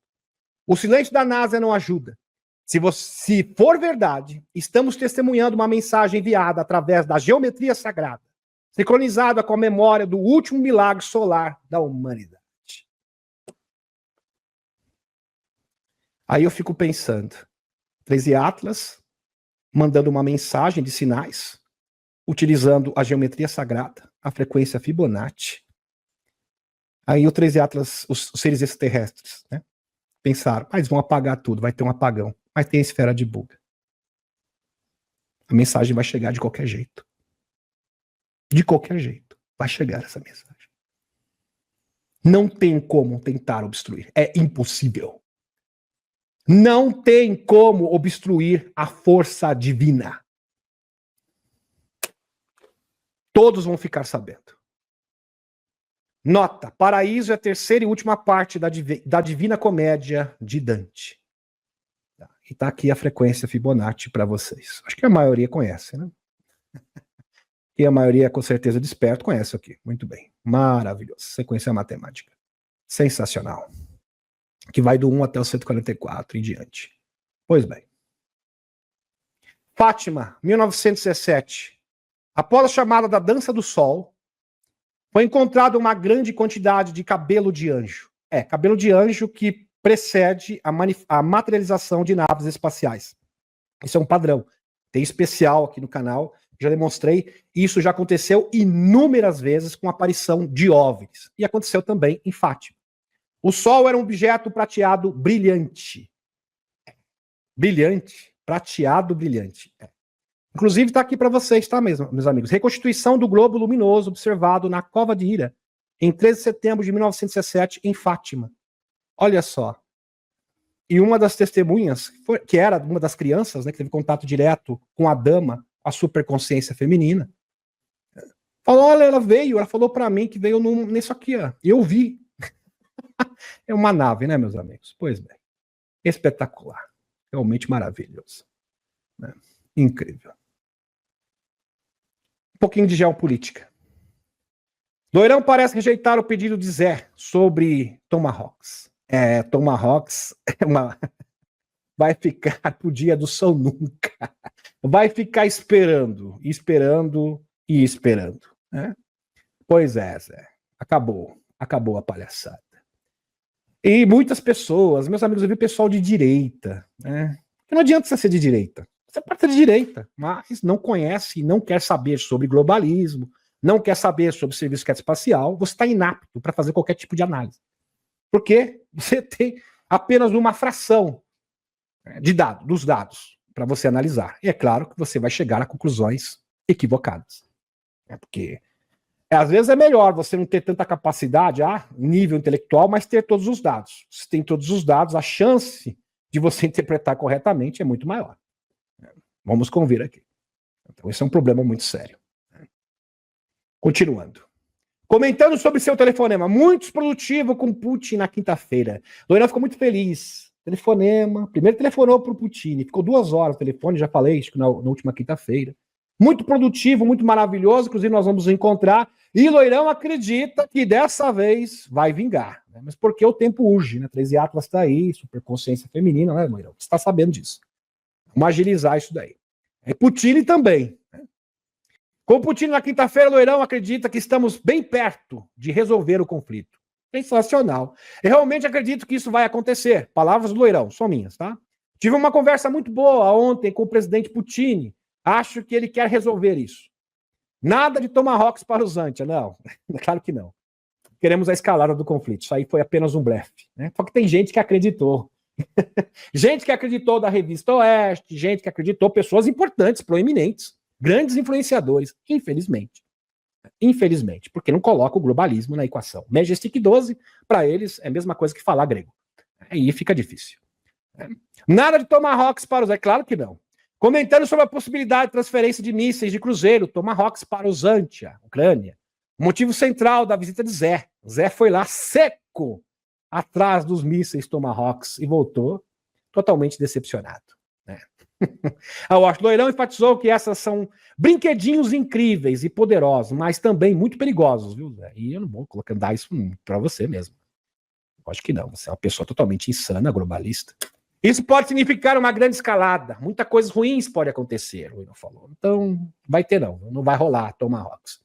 O silêncio da NASA não ajuda. Se for verdade, estamos testemunhando uma mensagem enviada através da geometria sagrada, sincronizada com a memória do último milagre solar da humanidade. Aí eu fico pensando, 13 Atlas mandando uma mensagem de sinais, utilizando a geometria sagrada, a frequência Fibonacci. Aí o 13 Atlas, os seres extraterrestres, né, pensaram, eles vão apagar tudo, vai ter um apagão. Mas tem a esfera de Buga. A mensagem vai chegar de qualquer jeito. De qualquer jeito. Vai chegar essa mensagem. Não tem como tentar obstruir. É impossível. Não tem como obstruir a força divina. Todos vão ficar sabendo. Nota, Paraíso é a terceira e última parte da Divina Comédia de Dante. E tá aqui a frequência Fibonacci para vocês. Acho que a maioria conhece, né? E a maioria, com certeza, desperto, conhece aqui. Muito bem. Maravilhoso. Sequência matemática. Sensacional. Que vai do 1 até o 144 e diante. Pois bem. Fátima, 1917. Após a chamada da Dança do Sol, foi encontrada uma grande quantidade de cabelo de anjo. Cabelo de anjo que precede a materialização de naves espaciais. Isso é um padrão. Tem especial aqui no canal, já demonstrei. Isso já aconteceu inúmeras vezes com a aparição de OVNIs. E aconteceu também em Fátima. O Sol era um objeto prateado brilhante. Brilhante, prateado brilhante. Inclusive está aqui para vocês, tá, meus amigos? Reconstituição do globo luminoso observado na Cova de Hira, em 13 de setembro de 1917, em Fátima. Olha só. E uma das testemunhas, que era uma das crianças, né, que teve contato direto com a dama, a superconsciência feminina, falou, olha, ela falou para mim que veio nisso aqui, ó. Eu vi. É uma nave, né, meus amigos? Pois bem. Espetacular. Realmente maravilhoso. Né? Incrível. Um pouquinho de geopolítica. Loirão parece rejeitar o pedido de Zé sobre Tomahawks. Tomahawks é uma... vai ficar pro dia do São Nunca. Vai ficar esperando, esperando e esperando. Né? Pois é, Zé. Acabou a palhaçada. E muitas pessoas, meus amigos, eu vi pessoal de direita, né? Não adianta você ser de direita. Você pode ser de direita, mas não conhece, não quer saber sobre globalismo, não quer saber sobre serviço espacial, você está inapto para fazer qualquer tipo de análise. Porque você tem apenas uma fração dos dados para você analisar. E é claro que você vai chegar a conclusões equivocadas. Porque às vezes é melhor você não ter tanta capacidade, nível intelectual, mas ter todos os dados. Se tem todos os dados, a chance de você interpretar corretamente é muito maior. Vamos convir aqui. Então, esse é um problema muito sério. Continuando. Comentando sobre seu telefonema, muito produtivo com Putin na quinta-feira. Loirão ficou muito feliz. Telefonema, primeiro telefonou para o Putin, ficou 2 horas no telefone, já falei isso na última quinta-feira. Muito produtivo, muito maravilhoso, inclusive nós vamos nos encontrar. E Loirão acredita que dessa vez vai vingar. Né? Mas porque o tempo urge, né? 13 Atlas está aí, superconsciência feminina, né, Loirão? Você está sabendo disso. Vamos agilizar isso daí. E Putin também. Né? Com Putin na quinta-feira, Loirão acredita que estamos bem perto de resolver o conflito. Sensacional. Eu realmente acredito que isso vai acontecer. Palavras do Loirão, são minhas, tá? Tive uma conversa muito boa ontem com o presidente Putin. Acho que ele quer resolver isso. Nada de Tomahawks para os Antia, não. Claro que não. Queremos a escalada do conflito. Isso aí foi apenas um blefe. Né? Só que tem gente que acreditou. Gente que acreditou da Revista Oeste, gente que acreditou, pessoas importantes, proeminentes, grandes influenciadores, infelizmente. Infelizmente, porque não coloca o globalismo na equação. Majestic 12, para eles, é a mesma coisa que falar grego. Aí fica difícil. Nada de Tomahawks para os... É claro que não. Comentando sobre a possibilidade de transferência de mísseis de cruzeiro, Tomahawks para os Antia, Ucrânia. O motivo central da visita de Zé. Zé foi lá seco atrás dos mísseis Tomahawks e voltou totalmente decepcionado. Né? O Loirão enfatizou que essas são brinquedinhos incríveis e poderosos, mas também muito perigosos, viu, Zé? E eu não vou dar isso para você mesmo. Acho que não, você é uma pessoa totalmente insana, globalista. Isso pode significar uma grande escalada. Muitas coisas ruins podem acontecer, o Loirão falou. Então, vai ter não vai rolar Tomahawks.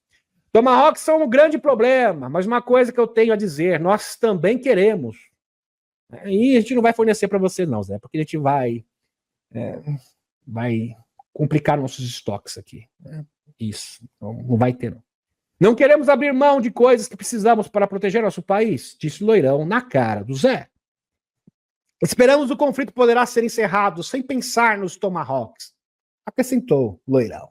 Tomahawks são um grande problema, mas uma coisa que eu tenho a dizer, nós também queremos. E a gente não vai fornecer para você não, Zé, porque a gente vai complicar nossos estoques aqui. Isso, não vai ter não. Não queremos abrir mão de coisas que precisamos para proteger nosso país, disse o Loirão na cara do Zé. Esperamos o conflito poderá ser encerrado sem pensar nos Tomahawks, acrescentou Loirão.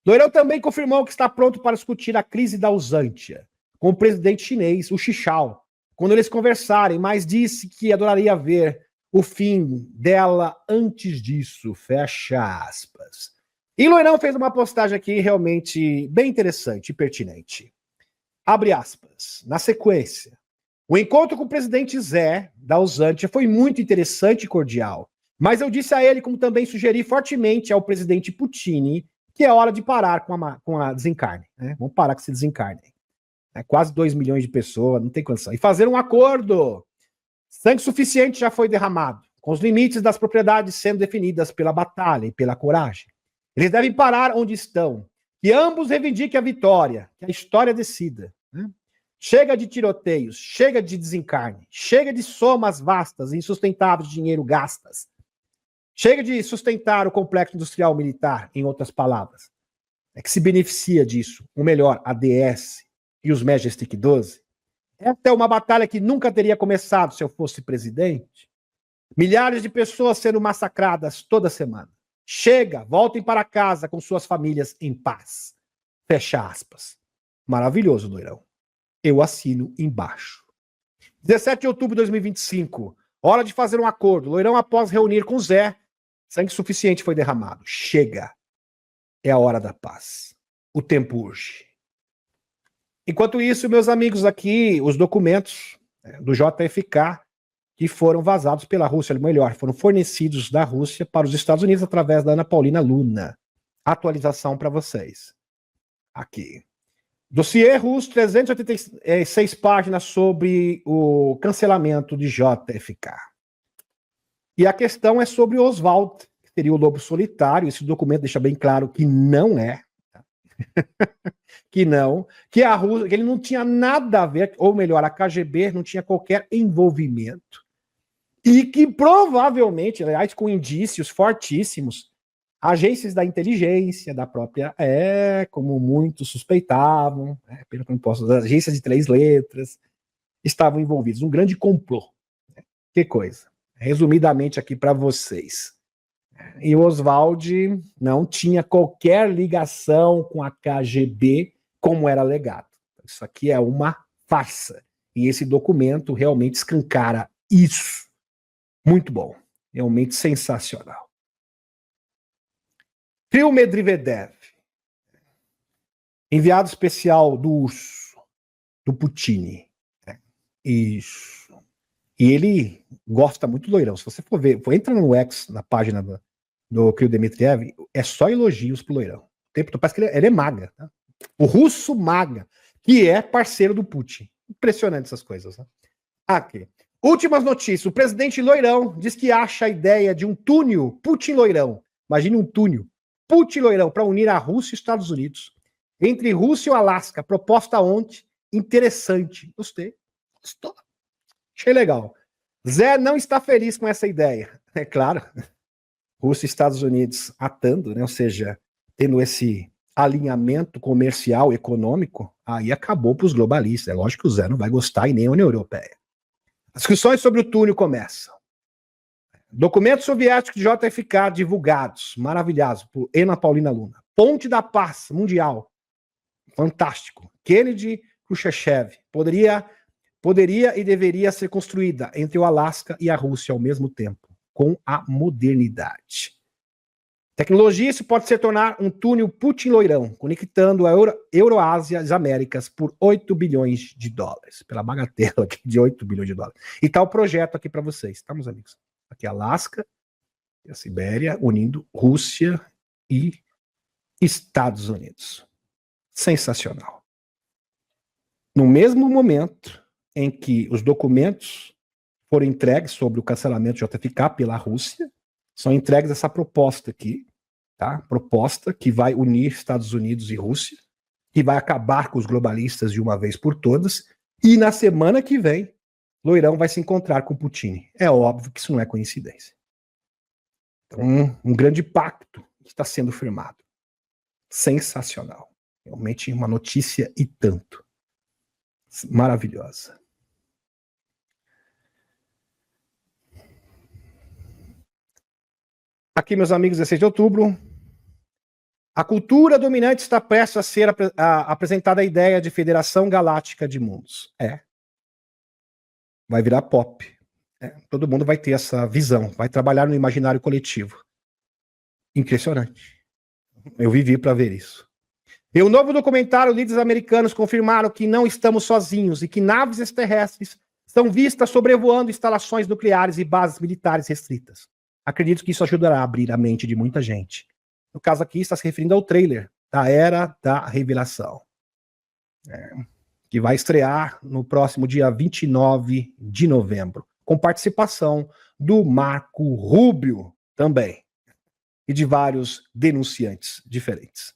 Loirão também confirmou que está pronto para discutir a crise da Usantia com o presidente chinês, o Xichao, quando eles conversarem, mas disse que adoraria ver o fim dela antes disso, fecha aspas. E Loirão fez uma postagem aqui realmente bem interessante e pertinente. Abre aspas. Na sequência, o encontro com o presidente Zé, da Usantia, foi muito interessante e cordial, mas eu disse a ele, como também sugeri fortemente ao presidente Putin, que é hora de parar com a desencarne. Né? Vamos parar com esse desencarne. Quase 2 milhões de pessoas, não tem condição. E fazer um acordo. Sangue suficiente já foi derramado, com os limites das propriedades sendo definidas pela batalha e pela coragem. Eles devem parar onde estão, que ambos reivindiquem a vitória, que a história decida. Né? Chega de tiroteios, chega de desencarne, chega de somas vastas e insustentáveis de dinheiro gastas. Chega de sustentar o complexo industrial militar, em outras palavras. É que se beneficia disso, ou melhor, a DS e os Majestic 12. Essa é uma batalha que nunca teria começado se eu fosse presidente. Milhares de pessoas sendo massacradas toda semana. Chega, voltem para casa com suas famílias em paz. Fecha aspas. Maravilhoso, Loirão. Eu assino embaixo. 17 de outubro de 2025. Hora de fazer um acordo. Loirão, após reunir com Zé, sangue suficiente foi derramado. Chega. É a hora da paz. O tempo urge. Enquanto isso, meus amigos, aqui, os documentos do JFK que foram vazados pela Rússia, ou melhor, foram fornecidos da Rússia para os Estados Unidos através da Ana Paulina Luna. Atualização para vocês. Aqui. Dossiê russo, 386 páginas sobre o cancelamento de JFK. E a questão é sobre Oswald, que seria o lobo solitário. Esse documento deixa bem claro que não é. Que a Rússia, que ele não tinha nada a ver, ou melhor, a KGB não tinha qualquer envolvimento. E que provavelmente, aliás, com indícios fortíssimos, agências da inteligência, da própria, como muitos suspeitavam, pelo que eu posso dizer, agências de 3 letras, estavam envolvidos. Um grande complô. Que coisa. Resumidamente aqui para vocês. E o Oswald não tinha qualquer ligação com a KGB, como era alegado. Isso aqui é uma farsa. E esse documento realmente escancara isso. Muito bom. Realmente sensacional. Kirill Medvedev, enviado especial do urso, do Putin. Isso. E ele gosta muito do Loirão. Se você for ver, entra no X, na página do Kirill Dmitriev, é só elogios pro Loirão. O tempo parece que ele é maga. Tá? O russo maga, que é parceiro do Putin. Impressionante essas coisas. Né? Aqui. Últimas notícias. O presidente Loirão diz que acha a ideia de um túnel Putin-Loirão. Imagine um túnel Putin-Loirão para unir a Rússia e os Estados Unidos. Entre Rússia e o Alasca. Proposta ontem. Interessante. Gostei. Gostou. Achei legal. Zé não está feliz com essa ideia. É claro. Rússia e Estados Unidos atando, né? Ou seja, tendo esse alinhamento comercial, econômico, aí acabou para os globalistas. É lógico que o Zé não vai gostar e nem a União Europeia. As discussões sobre o túnel começam. Documentos soviéticos de JFK divulgados, maravilhados, por Ana Paulina Luna. Ponte da Paz Mundial. Fantástico. Kennedy Khrushchev. Poderia e deveria ser construída entre o Alasca e a Rússia ao mesmo tempo, com a modernidade. Tecnologia, isso pode se tornar um túnel Putin-Loirão, conectando a Euroásia e as Américas por 8 bilhões de dólares. Pela bagatela aqui de 8 bilhões de dólares. E tá o projeto aqui para vocês, tá, meus amigos? Aqui Alasca e a Sibéria, unindo Rússia e Estados Unidos. Sensacional. No mesmo momento em que os documentos foram entregues sobre o cancelamento de JFK pela Rússia, são entregues essa proposta aqui, tá? Proposta que vai unir Estados Unidos e Rússia, que vai acabar com os globalistas de uma vez por todas, e na semana que vem, Loirão vai se encontrar com Putin. É óbvio que isso não é coincidência. Então, um grande pacto está sendo firmado. Sensacional. Realmente uma notícia e tanto. Maravilhosa. Aqui, meus amigos, 16 de outubro. A cultura dominante está prestes a ser apresentada a ideia de Federação Galáctica de Mundos. Vai virar pop. Todo mundo vai ter essa visão. Vai trabalhar no imaginário coletivo. Impressionante. Eu vivi para ver isso. Em um novo documentário, líderes americanos confirmaram que não estamos sozinhos e que naves extraterrestres são vistas sobrevoando instalações nucleares e bases militares restritas. Acredito que isso ajudará a abrir a mente de muita gente. No caso aqui, está se referindo ao trailer da Era da Revelação, que vai estrear no próximo dia 29 de novembro, com participação do Marco Rubio também, e de vários denunciantes diferentes,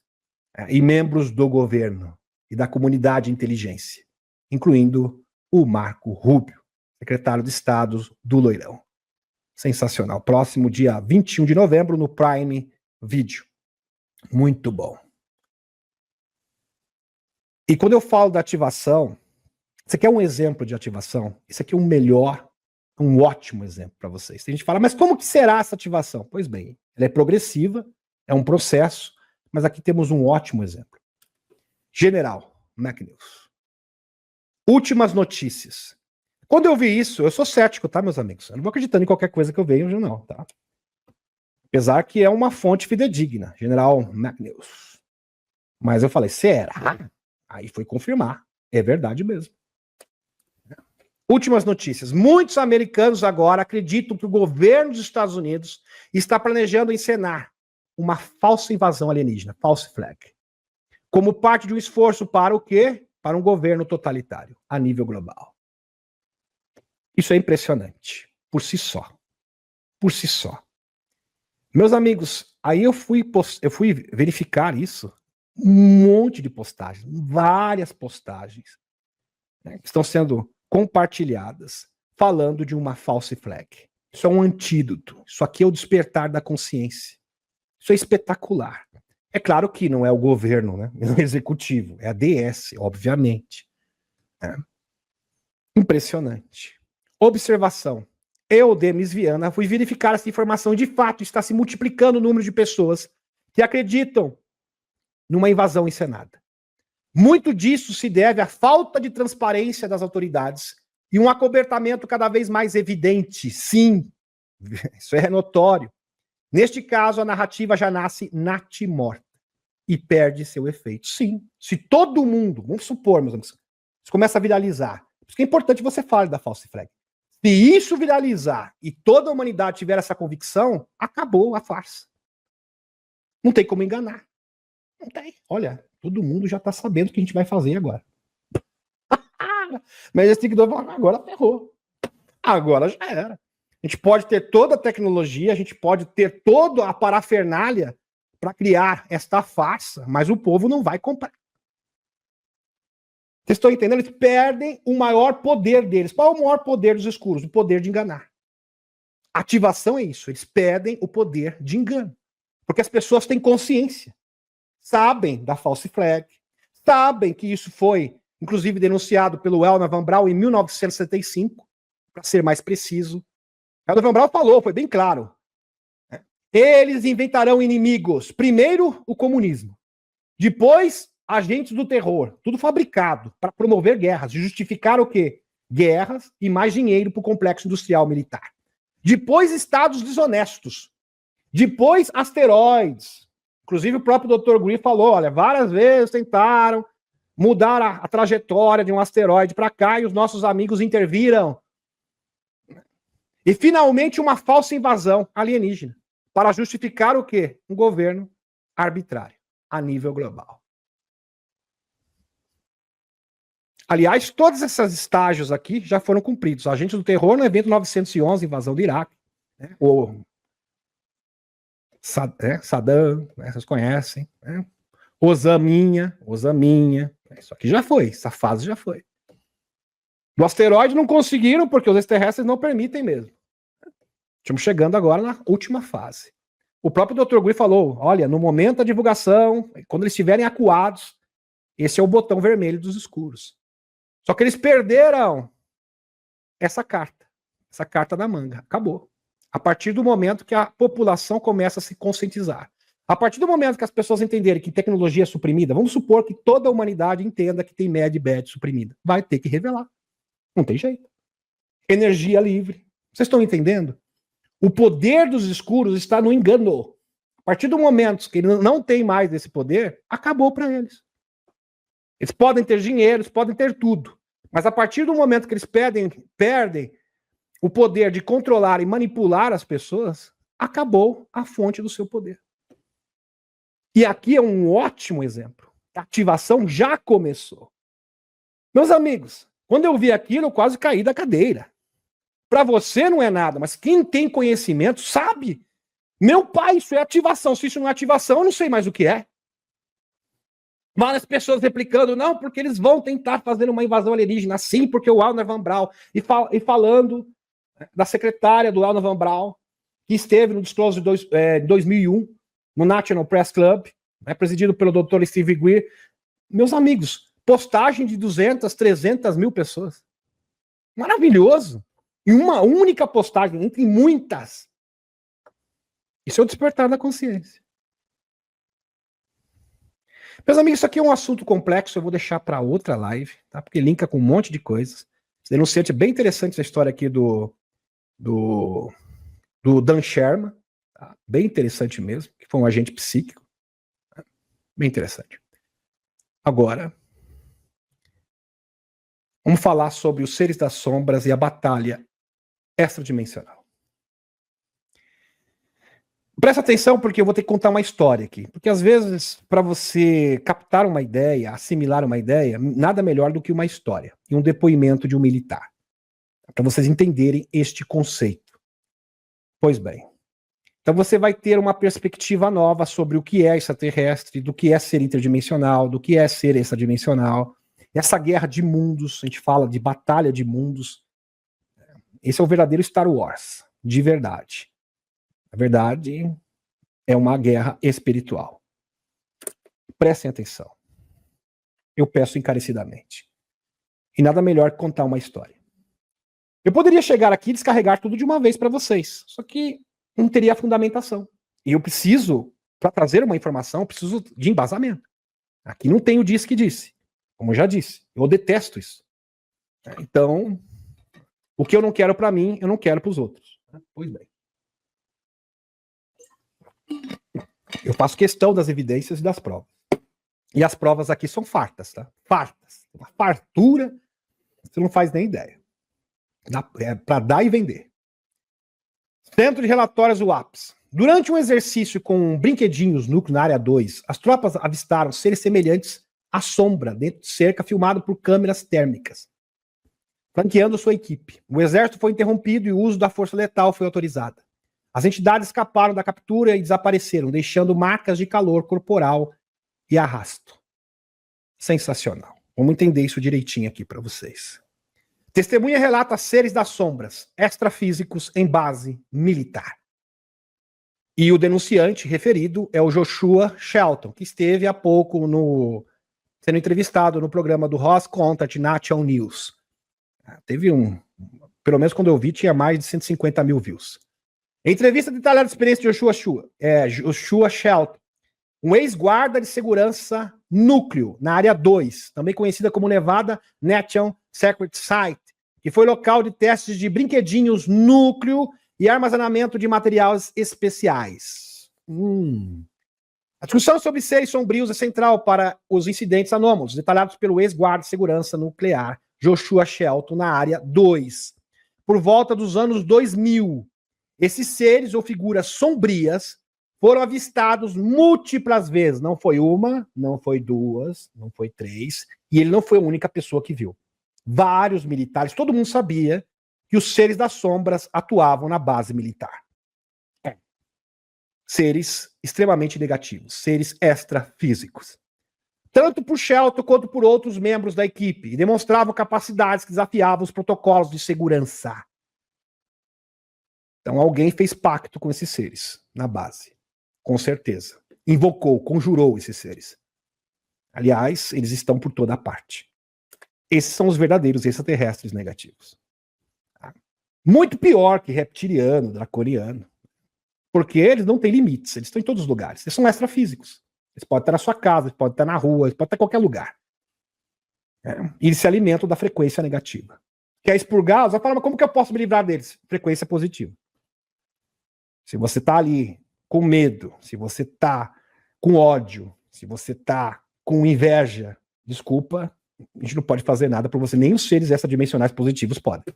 e membros do governo e da comunidade de inteligência, incluindo o Marco Rubio, secretário de Estado do Loirão. Sensacional. Próximo dia 21 de novembro no Prime Video. Muito bom. E quando eu falo da ativação, isso aqui é um exemplo de ativação. Isso aqui é um ótimo exemplo para vocês. Tem gente que fala, mas como que será essa ativação? Pois bem, ela é progressiva, é um processo, mas aqui temos um ótimo exemplo. General McNeil. Últimas notícias. Quando eu vi isso, eu sou cético, tá, meus amigos? Eu não vou acreditando em qualquer coisa que eu vejo, não, tá? Apesar que é uma fonte fidedigna, General McNews. Mas eu falei, será? Aí foi confirmar. É verdade mesmo. Últimas notícias. Muitos americanos agora acreditam que o governo dos Estados Unidos está planejando encenar uma falsa invasão alienígena, false flag, como parte de um esforço para o quê? Para um governo totalitário a nível global. Isso é impressionante, por si só. Por si só. Meus amigos, aí eu fui verificar isso, um monte de postagens, várias postagens, né, que estão sendo compartilhadas, falando de uma false flag. Isso é um antídoto. Isso aqui é o despertar da consciência. Isso é espetacular. É claro que não é o governo, né? É o executivo, é a DS, obviamente. É. Impressionante. Observação. Eu, Demis Viana, fui verificar essa informação. De fato, está se multiplicando o número de pessoas que acreditam numa invasão encenada. Muito disso se deve à falta de transparência das autoridades e um acobertamento cada vez mais evidente. Sim, isso é notório. Neste caso, a narrativa já nasce natimorta e perde seu efeito. Sim, se todo mundo, vamos supor, meus amigos, isso começa a viralizar. Por isso que é importante você falar da false flag. Se isso viralizar e toda a humanidade tiver essa convicção, acabou a farsa. Não tem como enganar. Não tem. Olha, todo mundo já está sabendo o que a gente vai fazer agora. Mas esse seguidor fala, agora ferrou. Agora já era. A gente pode ter toda a tecnologia, a gente pode ter toda a parafernália para criar esta farsa, mas o povo não vai comprar. Vocês estão entendendo? Eles perdem o maior poder deles. Qual é o maior poder dos escuros? O poder de enganar. Ativação é isso. Eles perdem o poder de engano. Porque as pessoas têm consciência. Sabem da false flag. Sabem que isso foi, inclusive, denunciado pelo Elna Van Braun em 1975, para ser mais preciso. Elna Van Braun falou, foi bem claro. Eles inventarão inimigos. Primeiro, o comunismo. Depois, agentes do terror. Tudo fabricado para promover guerras. Justificar o quê? Guerras e mais dinheiro para o complexo industrial militar. Depois, estados desonestos. Depois, asteroides. Inclusive, o próprio Dr. Green falou, olha, várias vezes tentaram mudar a trajetória de um asteroide para cá e os nossos amigos interviram. E, finalmente, uma falsa invasão alienígena para justificar o quê? Um governo arbitrário a nível global. Aliás, todos esses estágios aqui já foram cumpridos. Agentes do terror no evento 911, invasão do Iraque. Né? O Saddam, né? Vocês conhecem. Né? Osaminha. Isso aqui já foi, essa fase já foi. Do asteroide não conseguiram porque os extraterrestres não permitem mesmo. Estamos chegando agora na última fase. O próprio Dr. Gui falou, olha, no momento da divulgação, quando eles estiverem acuados, esse é o botão vermelho dos escuros. Só que eles perderam essa carta da manga. Acabou. A partir do momento que a população começa a se conscientizar. A partir do momento que as pessoas entenderem que tecnologia é suprimida, vamos supor que toda a humanidade entenda que tem MED e BED suprimida. Vai ter que revelar. Não tem jeito. Energia livre. Vocês estão entendendo? O poder dos escuros está no engano. A partir do momento que ele não tem mais esse poder, acabou para eles. Eles podem ter dinheiro, eles podem ter tudo. Mas a partir do momento que eles perdem o poder de controlar e manipular as pessoas, acabou a fonte do seu poder. E aqui é um ótimo exemplo. A ativação já começou. Meus amigos, quando eu vi aquilo, eu quase caí da cadeira. Para você não é nada, mas quem tem conhecimento sabe. Meu pai, isso é ativação. Se isso não é ativação, eu não sei mais o que é. Várias pessoas replicando, não, porque eles vão tentar fazer uma invasão alienígena, sim, porque o Elna Van Braun, e falando da secretária do Elna Van Braun, que esteve no Disclosure de 2001, no National Press Club, presidido pelo Dr. Steve Greer. Meus amigos, postagem de 200, 300 mil pessoas. Maravilhoso. E uma única postagem, entre muitas. Isso é o despertar da consciência. Meus amigos, isso aqui é um assunto complexo, eu vou deixar para outra live, tá? Porque linka com um monte de coisas. Esse denunciante é bem interessante essa história aqui do Dan Sherman, tá? Bem interessante mesmo, que foi um agente psíquico. Bem interessante. Agora, vamos falar sobre os seres das sombras e a batalha extradimensional. Presta atenção porque eu vou ter que contar uma história aqui. Porque às vezes, para você captar uma ideia, assimilar uma ideia, nada melhor do que uma história e um depoimento de um militar. Para vocês entenderem este conceito. Pois bem. Então você vai ter uma perspectiva nova sobre o que é extraterrestre, do que é ser interdimensional, do que é ser extradimensional. Essa guerra de mundos, a gente fala de batalha de mundos. Esse é o verdadeiro Star Wars, de verdade. Na verdade, é uma guerra espiritual. Prestem atenção. Eu peço encarecidamente. E nada melhor que contar uma história. Eu poderia chegar aqui e descarregar tudo de uma vez para vocês, só que não teria fundamentação. E eu preciso, para trazer uma informação, eu preciso de embasamento. Aqui não tem o diz que disse, como eu já disse. Eu detesto isso. Então, o que eu não quero para mim, eu não quero para os outros. Pois bem. Eu faço questão das evidências e das provas. E as provas aqui são fartas, tá? Fartas. Uma fartura, você não faz nem ideia. É para dar e vender. Centro de Relatórios UAPS. Durante um exercício com brinquedinhos núcleo na área 2, as tropas avistaram seres semelhantes à sombra dentro de cerca filmado por câmeras térmicas, flanqueando sua equipe. O exército foi interrompido e o uso da força letal foi autorizado. As entidades escaparam da captura e desapareceram, deixando marcas de calor corporal e arrasto. Sensacional. Vamos entender isso direitinho aqui para vocês. Testemunha relata seres das sombras, extrafísicos em base militar. E o denunciante referido é o Joshua Shelton, que esteve há pouco sendo entrevistado no programa do Ross Contact Nation News. Teve pelo menos quando eu vi, tinha mais de 150 mil views. Entrevista detalhada de experiência de Joshua Shelton, um ex-guarda de segurança núcleo na área 2, também conhecida como Nevada Nation Secret Site, que foi local de testes de brinquedinhos núcleo e armazenamento de materiais especiais. A discussão sobre seres sombrios é central para os incidentes anômalos, detalhados pelo ex-guarda de segurança nuclear Joshua Shelton na área 2. Por volta dos anos 2000, esses seres ou figuras sombrias foram avistados múltiplas vezes. Não foi uma, não foi duas, não foi três, e ele não foi a única pessoa que viu. Vários militares, todo mundo sabia que os seres das sombras atuavam na base militar. Seres extremamente negativos, seres extrafísicos. Tanto por Shelton quanto por outros membros da equipe, e demonstravam capacidades que desafiavam os protocolos de segurança. Então alguém fez pacto com esses seres na base, com certeza. Invocou, conjurou esses seres. Aliás, eles estão por toda parte. Esses são os verdadeiros extraterrestres negativos. Muito pior que reptiliano, draconiano. Porque eles não têm limites, eles estão em todos os lugares. Eles são extrafísicos. Eles podem estar na sua casa, eles podem estar na rua, eles podem estar em qualquer lugar. E eles se alimentam da frequência negativa. Quer expurgá-los? Vai falar, mas como que eu posso me livrar deles? Frequência positiva. Se você está ali com medo, se você está com ódio, se você está com inveja, desculpa, a gente não pode fazer nada por você. Nem os seres extradimensionais positivos podem.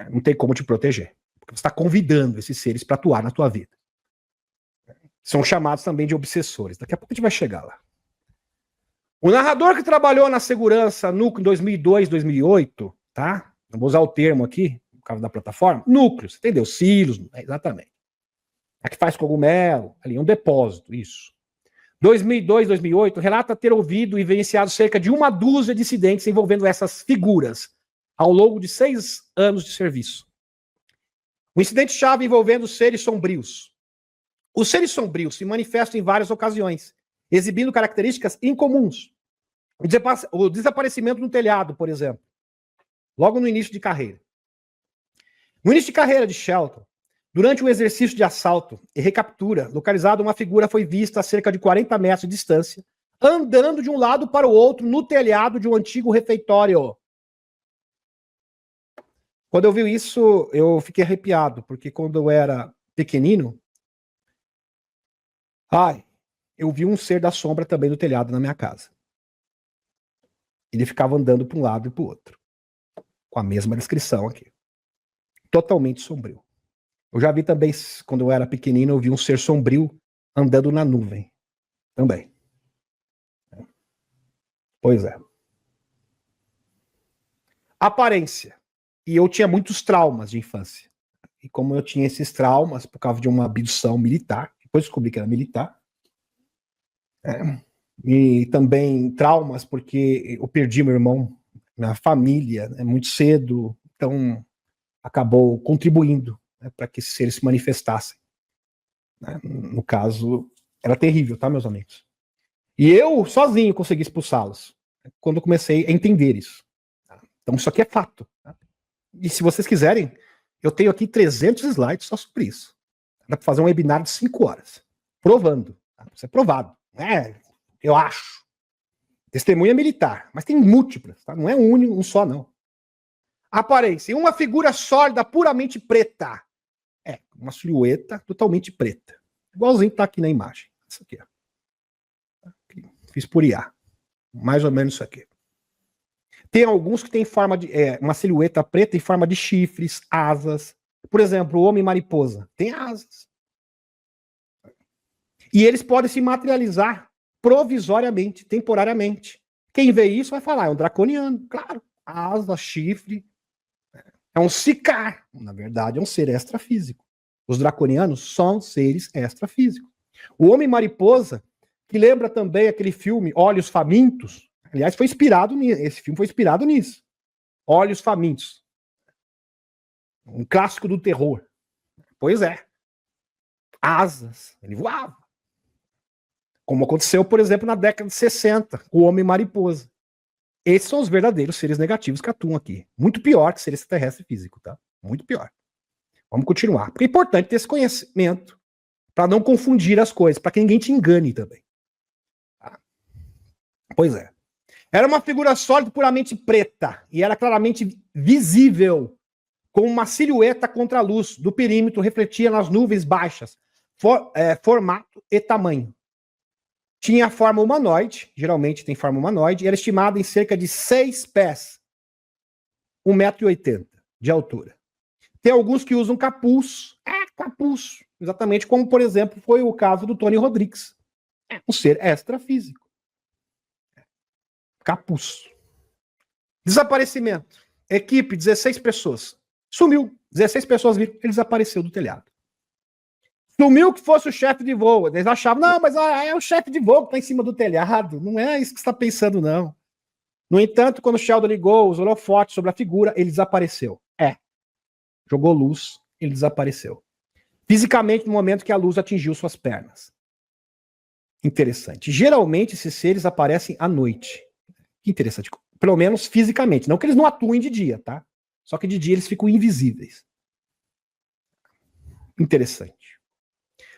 Não tem como te proteger. Porque você está convidando esses seres para atuar na tua vida. São chamados também de obsessores. Daqui a pouco a gente vai chegar lá. O narrador que trabalhou na segurança núcleo em 2002, 2008, tá? Não vou usar o termo aqui, por causa da plataforma. Núcleo, você entendeu? Silos, exatamente. A que faz cogumelo, ali, um depósito, isso. 2002, 2008, relata ter ouvido e vivenciado cerca de 1 dúzia de incidentes envolvendo essas figuras ao longo de 6 anos de serviço. O incidente-chave envolvendo seres sombrios. Os seres sombrios se manifestam em várias ocasiões, exibindo características incomuns. O desaparecimento no telhado, por exemplo, logo no início de carreira. No início de carreira de Shelton, durante um exercício de assalto e recaptura, localizada uma figura foi vista a cerca de 40 metros de distância, andando de um lado para o outro no telhado de um antigo refeitório. Quando eu vi isso, eu fiquei arrepiado, porque quando eu era pequenino, eu vi um ser da sombra também no telhado na minha casa. Ele ficava andando para um lado e para o outro, com a mesma descrição aqui. Totalmente sombrio. Eu já vi também, quando eu era pequenino, eu vi um ser sombrio andando na nuvem. Também. Pois é. Aparência. E eu tinha muitos traumas de infância. E como eu tinha esses traumas, por causa de uma abdução militar, depois descobri que era militar, e também traumas porque eu perdi meu irmão na família, muito cedo, então acabou contribuindo, para que esses seres se manifestassem. No caso, era terrível, tá, meus amigos? E eu, sozinho, consegui expulsá-los, quando eu comecei a entender isso. Então, isso aqui é fato. Tá? E se vocês quiserem, eu tenho aqui 300 slides só sobre isso. Dá para fazer um webinar de 5 horas, provando. Tá? Isso é provado. Eu acho. Testemunha militar, mas tem múltiplas, tá? Não é um só, não. Aparência. Uma figura sólida, puramente preta. Uma silhueta totalmente preta. Igualzinho que tá aqui na imagem. Isso aqui, ó. Fiz por IA. Mais ou menos isso aqui. Tem alguns que tem forma de. Uma silhueta preta em forma de chifres, asas. Por exemplo, o homem-mariposa. Tem asas. E eles podem se materializar provisoriamente, temporariamente. Quem vê isso vai falar, é um draconiano. Claro. Asa, chifre. É um sicar. Na verdade, é um ser extrafísico. Os draconianos são seres extrafísicos. O Homem-Mariposa, que lembra também aquele filme Olhos Famintos, aliás, foi inspirado nisso. Esse filme foi inspirado nisso. Olhos Famintos. Um clássico do terror. Pois é. Asas. Ele voava. Como aconteceu, por exemplo, na década de 60, com o Homem-Mariposa. Esses são os verdadeiros seres negativos que atuam aqui. Muito pior que ser extraterrestre físico, tá? Muito pior. Vamos continuar. Porque é importante ter esse conhecimento para não confundir as coisas, para que ninguém te engane também. Tá? Pois é. Era uma figura sólida, puramente preta, e era claramente visível, como uma silhueta contra a luz do perímetro, refletia nas nuvens baixas, formato e tamanho. Tinha forma humanoide, geralmente tem forma humanoide, e era estimada em cerca de 6 pés, 1,80 m de altura. Tem alguns que usam capuz. Capuz. Exatamente como, por exemplo, foi o caso do Tony Rodrigues. Um ser extrafísico. Capuz. Desaparecimento. Equipe, 16 pessoas. Sumiu. 16 pessoas viram. Ele desapareceu do telhado. Sumiu que fosse o chefe de voo. Eles achavam, não, mas é o chefe de voo que está em cima do telhado. Não é isso que você está pensando, não. No entanto, quando o Sheldon ligou os holofotes sobre a figura, ele desapareceu. Jogou luz, ele desapareceu. Fisicamente, no momento que a luz atingiu suas pernas. Interessante. Geralmente, esses seres aparecem à noite. Que interessante. Pelo menos fisicamente. Não que eles não atuem de dia, tá? Só que de dia eles ficam invisíveis. Interessante.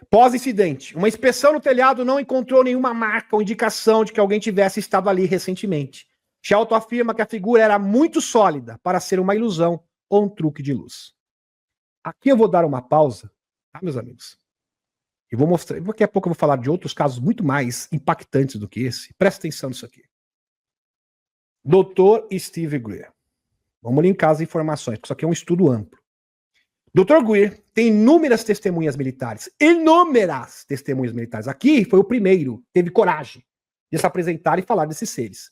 Pós-incidente. Uma inspeção no telhado não encontrou nenhuma marca ou indicação de que alguém tivesse estado ali recentemente. Shelton afirma que a figura era muito sólida para ser uma ilusão ou um truque de luz. Aqui eu vou dar uma pausa, tá, meus amigos? Eu vou mostrar, daqui a pouco eu vou falar de outros casos muito mais impactantes do que esse. Presta atenção nisso aqui. Dr. Steve Greer. Vamos linkar as informações, porque isso aqui é um estudo amplo. Dr. Greer tem inúmeras testemunhas militares. Inúmeras testemunhas militares. Aqui foi o primeiro, teve coragem de se apresentar e falar desses seres.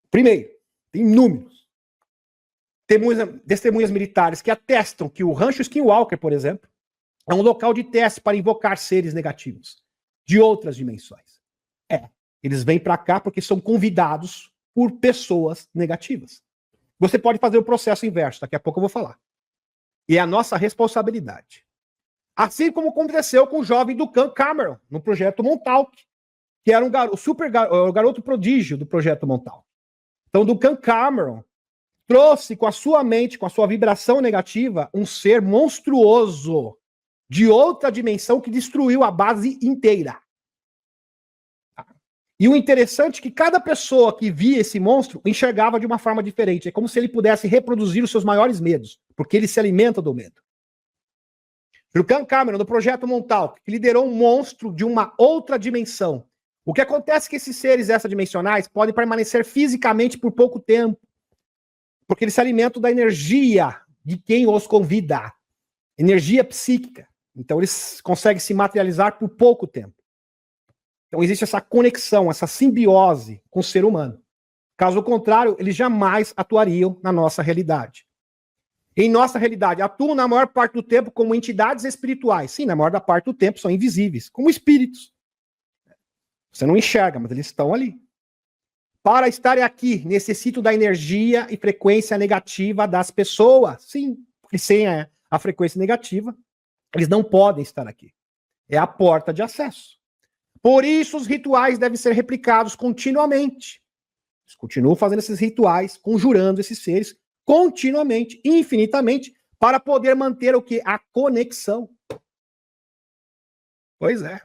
Primeiro, tem inúmeros. Testemunhas militares que atestam que o Rancho Skinwalker, por exemplo, é um local de teste para invocar seres negativos de outras dimensões. Eles vêm para cá porque são convidados por pessoas negativas. Você pode fazer o processo inverso, daqui a pouco eu vou falar. E é a nossa responsabilidade. Assim como aconteceu com o jovem Duncan Cameron, no projeto Montauk, que era o garoto prodígio do projeto Montauk. Então, Duncan Cameron trouxe com a sua mente, com a sua vibração negativa, um ser monstruoso de outra dimensão que destruiu a base inteira. E o interessante é que cada pessoa que via esse monstro enxergava de uma forma diferente. É como se ele pudesse reproduzir os seus maiores medos, porque ele se alimenta do medo. Duncan Cameron, no projeto Montauk, que liderou um monstro de uma outra dimensão. O que acontece é que esses seres extradimensionais podem permanecer fisicamente por pouco tempo, porque eles se alimentam da energia de quem os convida, energia psíquica. Então eles conseguem se materializar por pouco tempo. Então existe essa conexão, essa simbiose com o ser humano. Caso contrário, eles jamais atuariam na nossa realidade. Em nossa realidade, atuam na maior parte do tempo como entidades espirituais. Sim, na maior parte do tempo são invisíveis, como espíritos. Você não enxerga, mas eles estão ali. Para estarem aqui, necessitam da energia e frequência negativa das pessoas. Sim, porque sem a frequência negativa, eles não podem estar aqui. É a porta de acesso. Por isso, os rituais devem ser replicados continuamente. Eles continuam fazendo esses rituais, conjurando esses seres continuamente, infinitamente, para poder manter o que? A conexão. Pois é.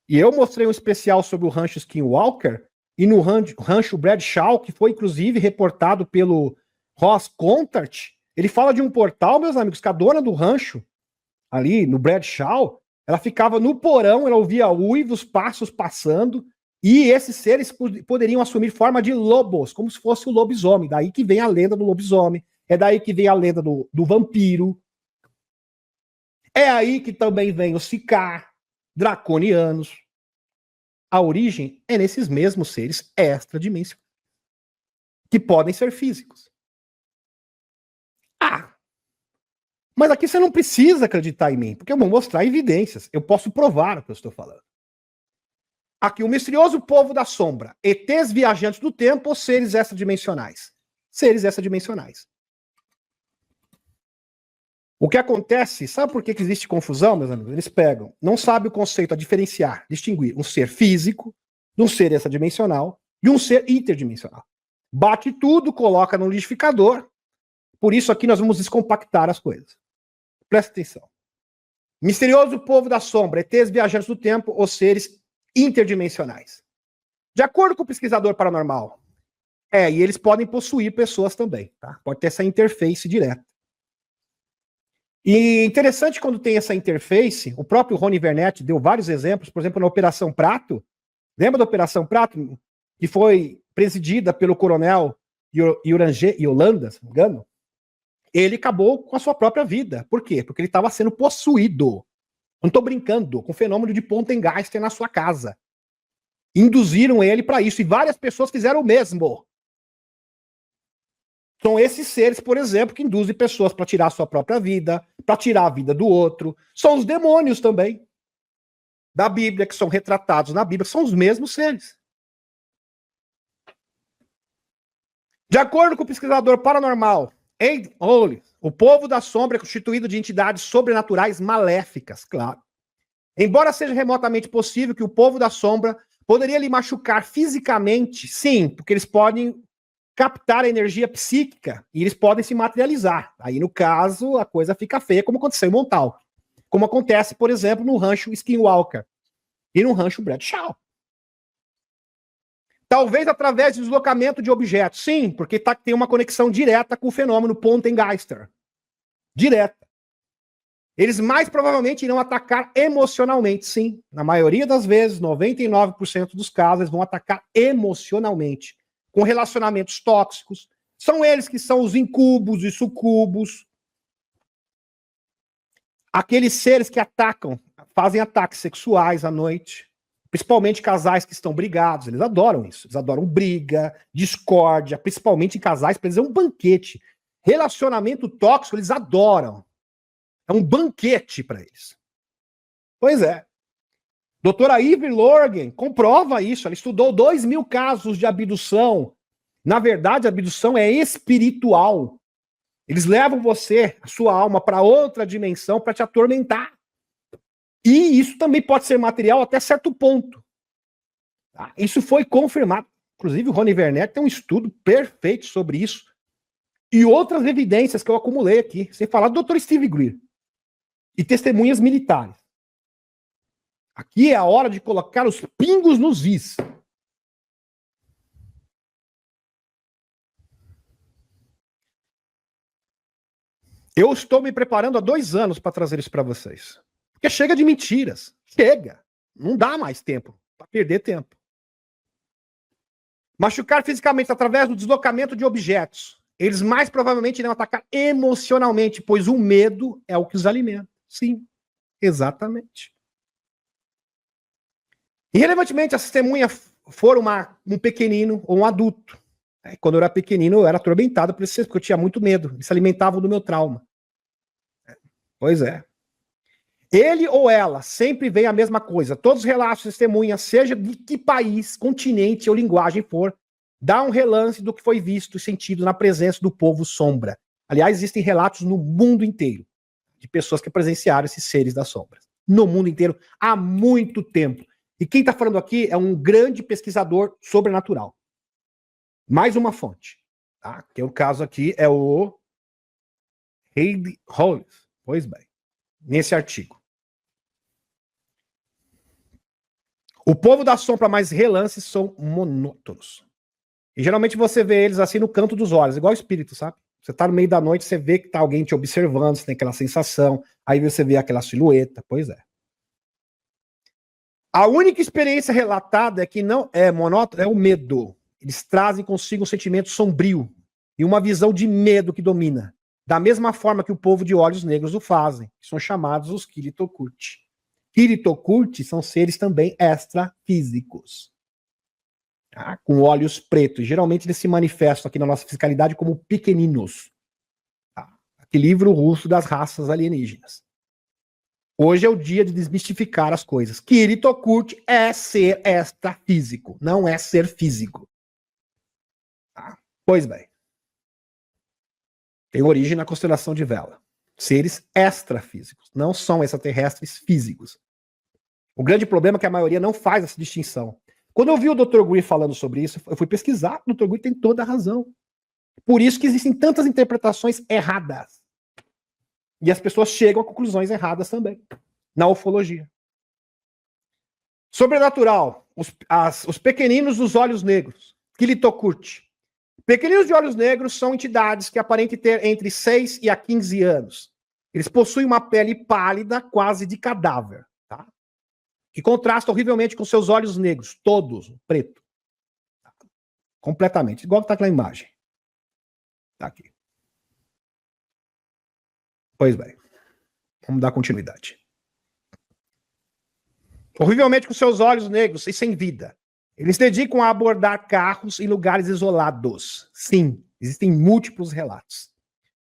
E eu mostrei um especial sobre o rancho Skinwalker e no rancho Bradshaw, que foi inclusive reportado pelo Ross Contart. Ele fala de um portal, meus amigos, que a dona do rancho, ali no Bradshaw, ela ficava no porão, ela ouvia uivos, passos passando, e esses seres poderiam assumir forma de lobos, como se fosse o lobisomem. Daí que vem a lenda do lobisomem. É daí que vem a lenda do vampiro. É aí que também vem os Sicá, draconianos. A origem é nesses mesmos seres extradimensionais, que podem ser físicos. Mas aqui você não precisa acreditar em mim, porque eu vou mostrar evidências. Eu posso provar o que eu estou falando. Aqui, o misterioso povo da sombra, ETs viajantes do tempo ou seres extradimensionais? Seres extradimensionais. O que acontece, sabe por que existe confusão, meus amigos? Eles pegam, não sabem o conceito a diferenciar, distinguir um ser físico de um ser extradimensional e um ser interdimensional. Bate tudo, coloca no liquidificador. Por isso aqui nós vamos descompactar as coisas. Presta atenção. Misterioso povo da sombra, ETs viajantes do tempo ou seres interdimensionais. De acordo com o pesquisador paranormal, e eles podem possuir pessoas também, tá? Pode ter essa interface direta. E interessante quando tem essa interface, o próprio Rony Vernet deu vários exemplos, por exemplo, na Operação Prato. Lembra da Operação Prato? Que foi presidida pelo coronel Yolanda, se não me engano? Ele acabou com a sua própria vida. Por quê? Porque ele estava sendo possuído. Não estou brincando, com o fenômeno de Poltergeist na sua casa. Induziram ele para isso, e várias pessoas fizeram o mesmo. São esses seres, por exemplo, que induzem pessoas para tirar a sua própria vida, para tirar a vida do outro. São os demônios também, da Bíblia, que são retratados na Bíblia, são os mesmos seres. De acordo com o pesquisador paranormal Ed Ole, o povo da sombra é constituído de entidades sobrenaturais maléficas, claro. Embora seja remotamente possível que o povo da sombra poderia lhe machucar fisicamente, sim, porque eles podem captar a energia psíquica e eles podem se materializar. Aí, no caso, a coisa fica feia, como aconteceu em Montauk. Como acontece, por exemplo, no rancho Skinwalker e no rancho Bradshaw. Talvez através do deslocamento de objetos. Sim, porque tem uma conexão direta com o fenômeno Poltergeist. Direta. Eles mais provavelmente irão atacar emocionalmente, sim. Na maioria das vezes, 99% dos casos, eles vão atacar emocionalmente, com relacionamentos tóxicos. São eles que são os incubos e sucubos. Aqueles seres que atacam, fazem ataques sexuais à noite. Principalmente casais que estão brigados, eles adoram isso. Eles adoram briga, discórdia, principalmente em casais, para eles é um banquete. Relacionamento tóxico, eles adoram. É um banquete para eles. Pois é. Doutora Ivy Lorgen comprova isso. Ela estudou 2.000 casos de abdução. Na verdade, a abdução é espiritual. Eles levam você, a sua alma, para outra dimensão para te atormentar. E isso também pode ser material até certo ponto. Tá? Isso foi confirmado. Inclusive, o Rony Vernet tem um estudo perfeito sobre isso. E outras evidências que eu acumulei aqui. Sem falar do Dr. Steve Greer. E testemunhas militares. Aqui é a hora de colocar os pingos nos is. Eu estou me preparando há 2 anos para trazer isso para vocês. Porque chega de mentiras. Chega. Não dá mais tempo para perder tempo. Machucar fisicamente através do deslocamento de objetos. Eles mais provavelmente irão atacar emocionalmente, pois o medo é o que os alimenta. Sim, exatamente. Irrelevantemente, a testemunha for um pequenino ou um adulto. Quando eu era pequenino, eu era atormentado por isso, porque eu tinha muito medo. Eles se alimentavam do meu trauma. Pois é. Ele ou ela sempre vem a mesma coisa. Todos os relatos de testemunha, seja de que país, continente ou linguagem for, dá um relance do que foi visto e sentido na presença do povo sombra. Aliás, existem relatos no mundo inteiro de pessoas que presenciaram esses seres das sombras. No mundo inteiro, há muito tempo. E quem está falando aqui é um grande pesquisador sobrenatural. Mais uma fonte. Tá? Que o caso aqui é o Heidi Hollis. Pois bem, nesse artigo. O povo da sombra mais relances são monótonos. E geralmente você vê eles assim no canto dos olhos, igual espírito, sabe? Você tá no meio da noite, você vê que tá alguém te observando, você tem aquela sensação, aí você vê aquela silhueta, pois é. A única experiência relatada é que não é monótono, é o medo. Eles trazem consigo um sentimento sombrio e uma visão de medo que domina. Da mesma forma que o povo de olhos negros o fazem, que são chamados os Kiritokurti. Kiritokurti são seres também extrafísicos, tá? Com olhos pretos. Geralmente eles se manifestam aqui na nossa fisicalidade como pequeninos. Tá? Aquele livro russo das raças alienígenas. Hoje é o dia de desmistificar as coisas. Kiritokurti é ser extrafísico, não é ser físico. Tá? Pois bem. Tem origem na constelação de Vela. Seres extrafísicos, não são extraterrestres físicos. O grande problema é que a maioria não faz essa distinção. Quando eu vi o Dr. Gui falando sobre isso, eu fui pesquisar, o Dr. Gui tem toda a razão. Por isso que existem tantas interpretações erradas. E as pessoas chegam a conclusões erradas também, na ufologia. Sobrenatural, os pequeninos dos olhos negros, Kiritokurti. Pequeninos de olhos negros são entidades que aparentam ter entre 6 e 15 anos. Eles possuem uma pele pálida, quase de cadáver, tá? Que contrasta horrivelmente com seus olhos negros, todos, preto. Tá? Completamente, igual que está aqui na imagem. Tá aqui. Pois bem, vamos dar continuidade. Horrivelmente com seus olhos negros e sem vida. Eles se dedicam a abordar carros em lugares isolados. Sim, existem múltiplos relatos.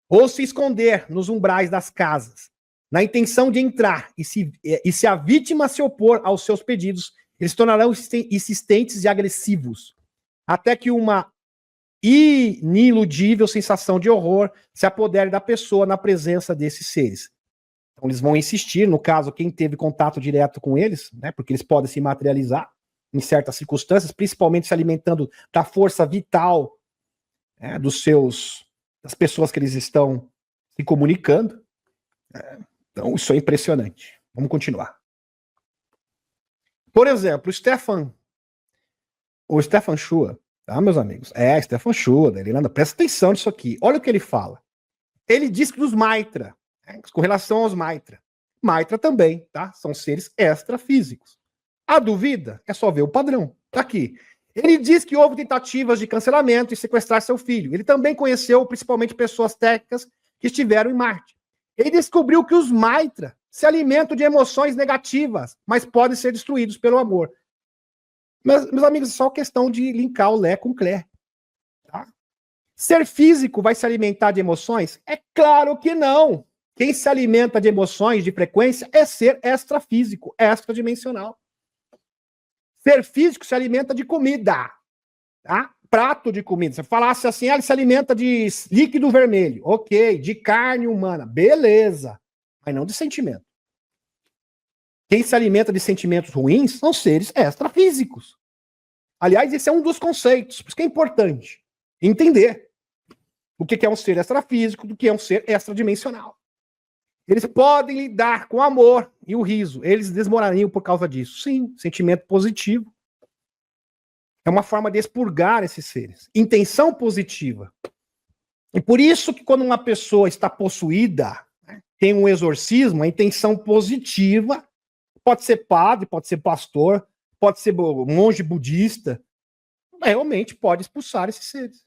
Ou se esconder nos umbrais das casas, na intenção de entrar, e se a vítima se opor aos seus pedidos, eles se tornarão insistentes e agressivos, até que uma iniludível sensação de horror se apodere da pessoa na presença desses seres. Então eles vão insistir, no caso, quem teve contato direto com eles, né, porque eles podem se materializar em certas circunstâncias, principalmente se alimentando da força vital, né, das pessoas que eles estão se comunicando. Então, isso é impressionante. Vamos continuar. Por exemplo, o Stefan Schua, tá, meus amigos? Stefan Schua, Irlanda, presta atenção nisso aqui. Olha o que ele fala. Ele diz que dos Maitra, né, com relação aos Maitra. Maitra também, tá? São seres extrafísicos. A dúvida é só ver o padrão. Tá aqui. Ele diz que houve tentativas de cancelamento e sequestrar seu filho. Ele também conheceu principalmente pessoas técnicas que estiveram em Marte. Ele descobriu que os Maitra se alimentam de emoções negativas, mas podem ser destruídos pelo amor. Meus amigos, é só questão de linkar o Lé com o Clé. Tá? Ser físico vai se alimentar de emoções? É claro que não. Quem se alimenta de emoções de frequência é ser extrafísico, extradimensional. Ser físico se alimenta de comida, tá? Prato de comida. Se falasse assim, ele se alimenta de líquido vermelho. Ok, de carne humana. Beleza. Mas não de sentimento. Quem se alimenta de sentimentos ruins são seres extrafísicos. Aliás, esse é um dos conceitos. Por isso que é importante entender o que é um ser extrafísico do que é um ser extradimensional. Eles podem lidar com o amor e o riso. Eles desmorariam por causa disso. Sim, sentimento positivo. É uma forma de expurgar esses seres. Intenção positiva. E por isso que quando uma pessoa está possuída, né, tem um exorcismo, a intenção positiva, pode ser padre, pode ser pastor, pode ser monge budista, realmente pode expulsar esses seres.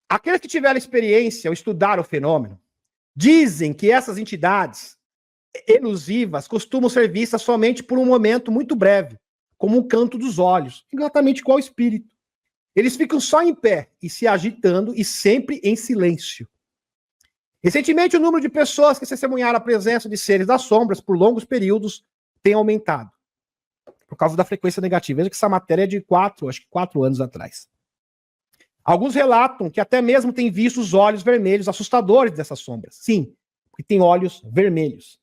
Aqueles que tiveram experiência ou estudaram o fenômeno, dizem que essas entidades elusivas costumam ser vistas somente por um momento muito breve, como um canto dos olhos, exatamente igual ao espírito. Eles ficam só em pé e se agitando e sempre em silêncio. Recentemente, o número de pessoas que testemunharam a presença de seres das sombras por longos períodos tem aumentado, por causa da frequência negativa. Veja que essa matéria é de 4 anos atrás. Alguns relatam que até mesmo têm visto os olhos vermelhos assustadores dessas sombras. Sim, porque tem olhos vermelhos.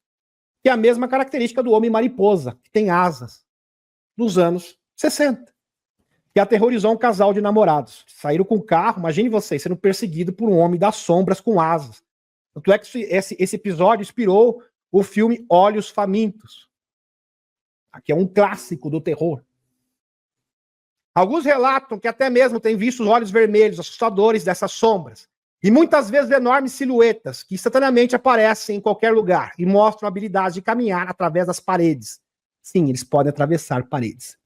Que é a mesma característica do homem mariposa, que tem asas, nos anos 60. Que aterrorizou um casal de namorados. Saíram com o carro, imagine vocês, sendo perseguido por um homem das sombras com asas. Tanto é que esse episódio inspirou o filme Olhos Famintos, que é um clássico do terror. Alguns relatam que até mesmo têm visto os olhos vermelhos assustadores dessas sombras. E muitas vezes enormes silhuetas que instantaneamente aparecem em qualquer lugar e mostram a habilidade de caminhar através das paredes. Sim, eles podem atravessar paredes.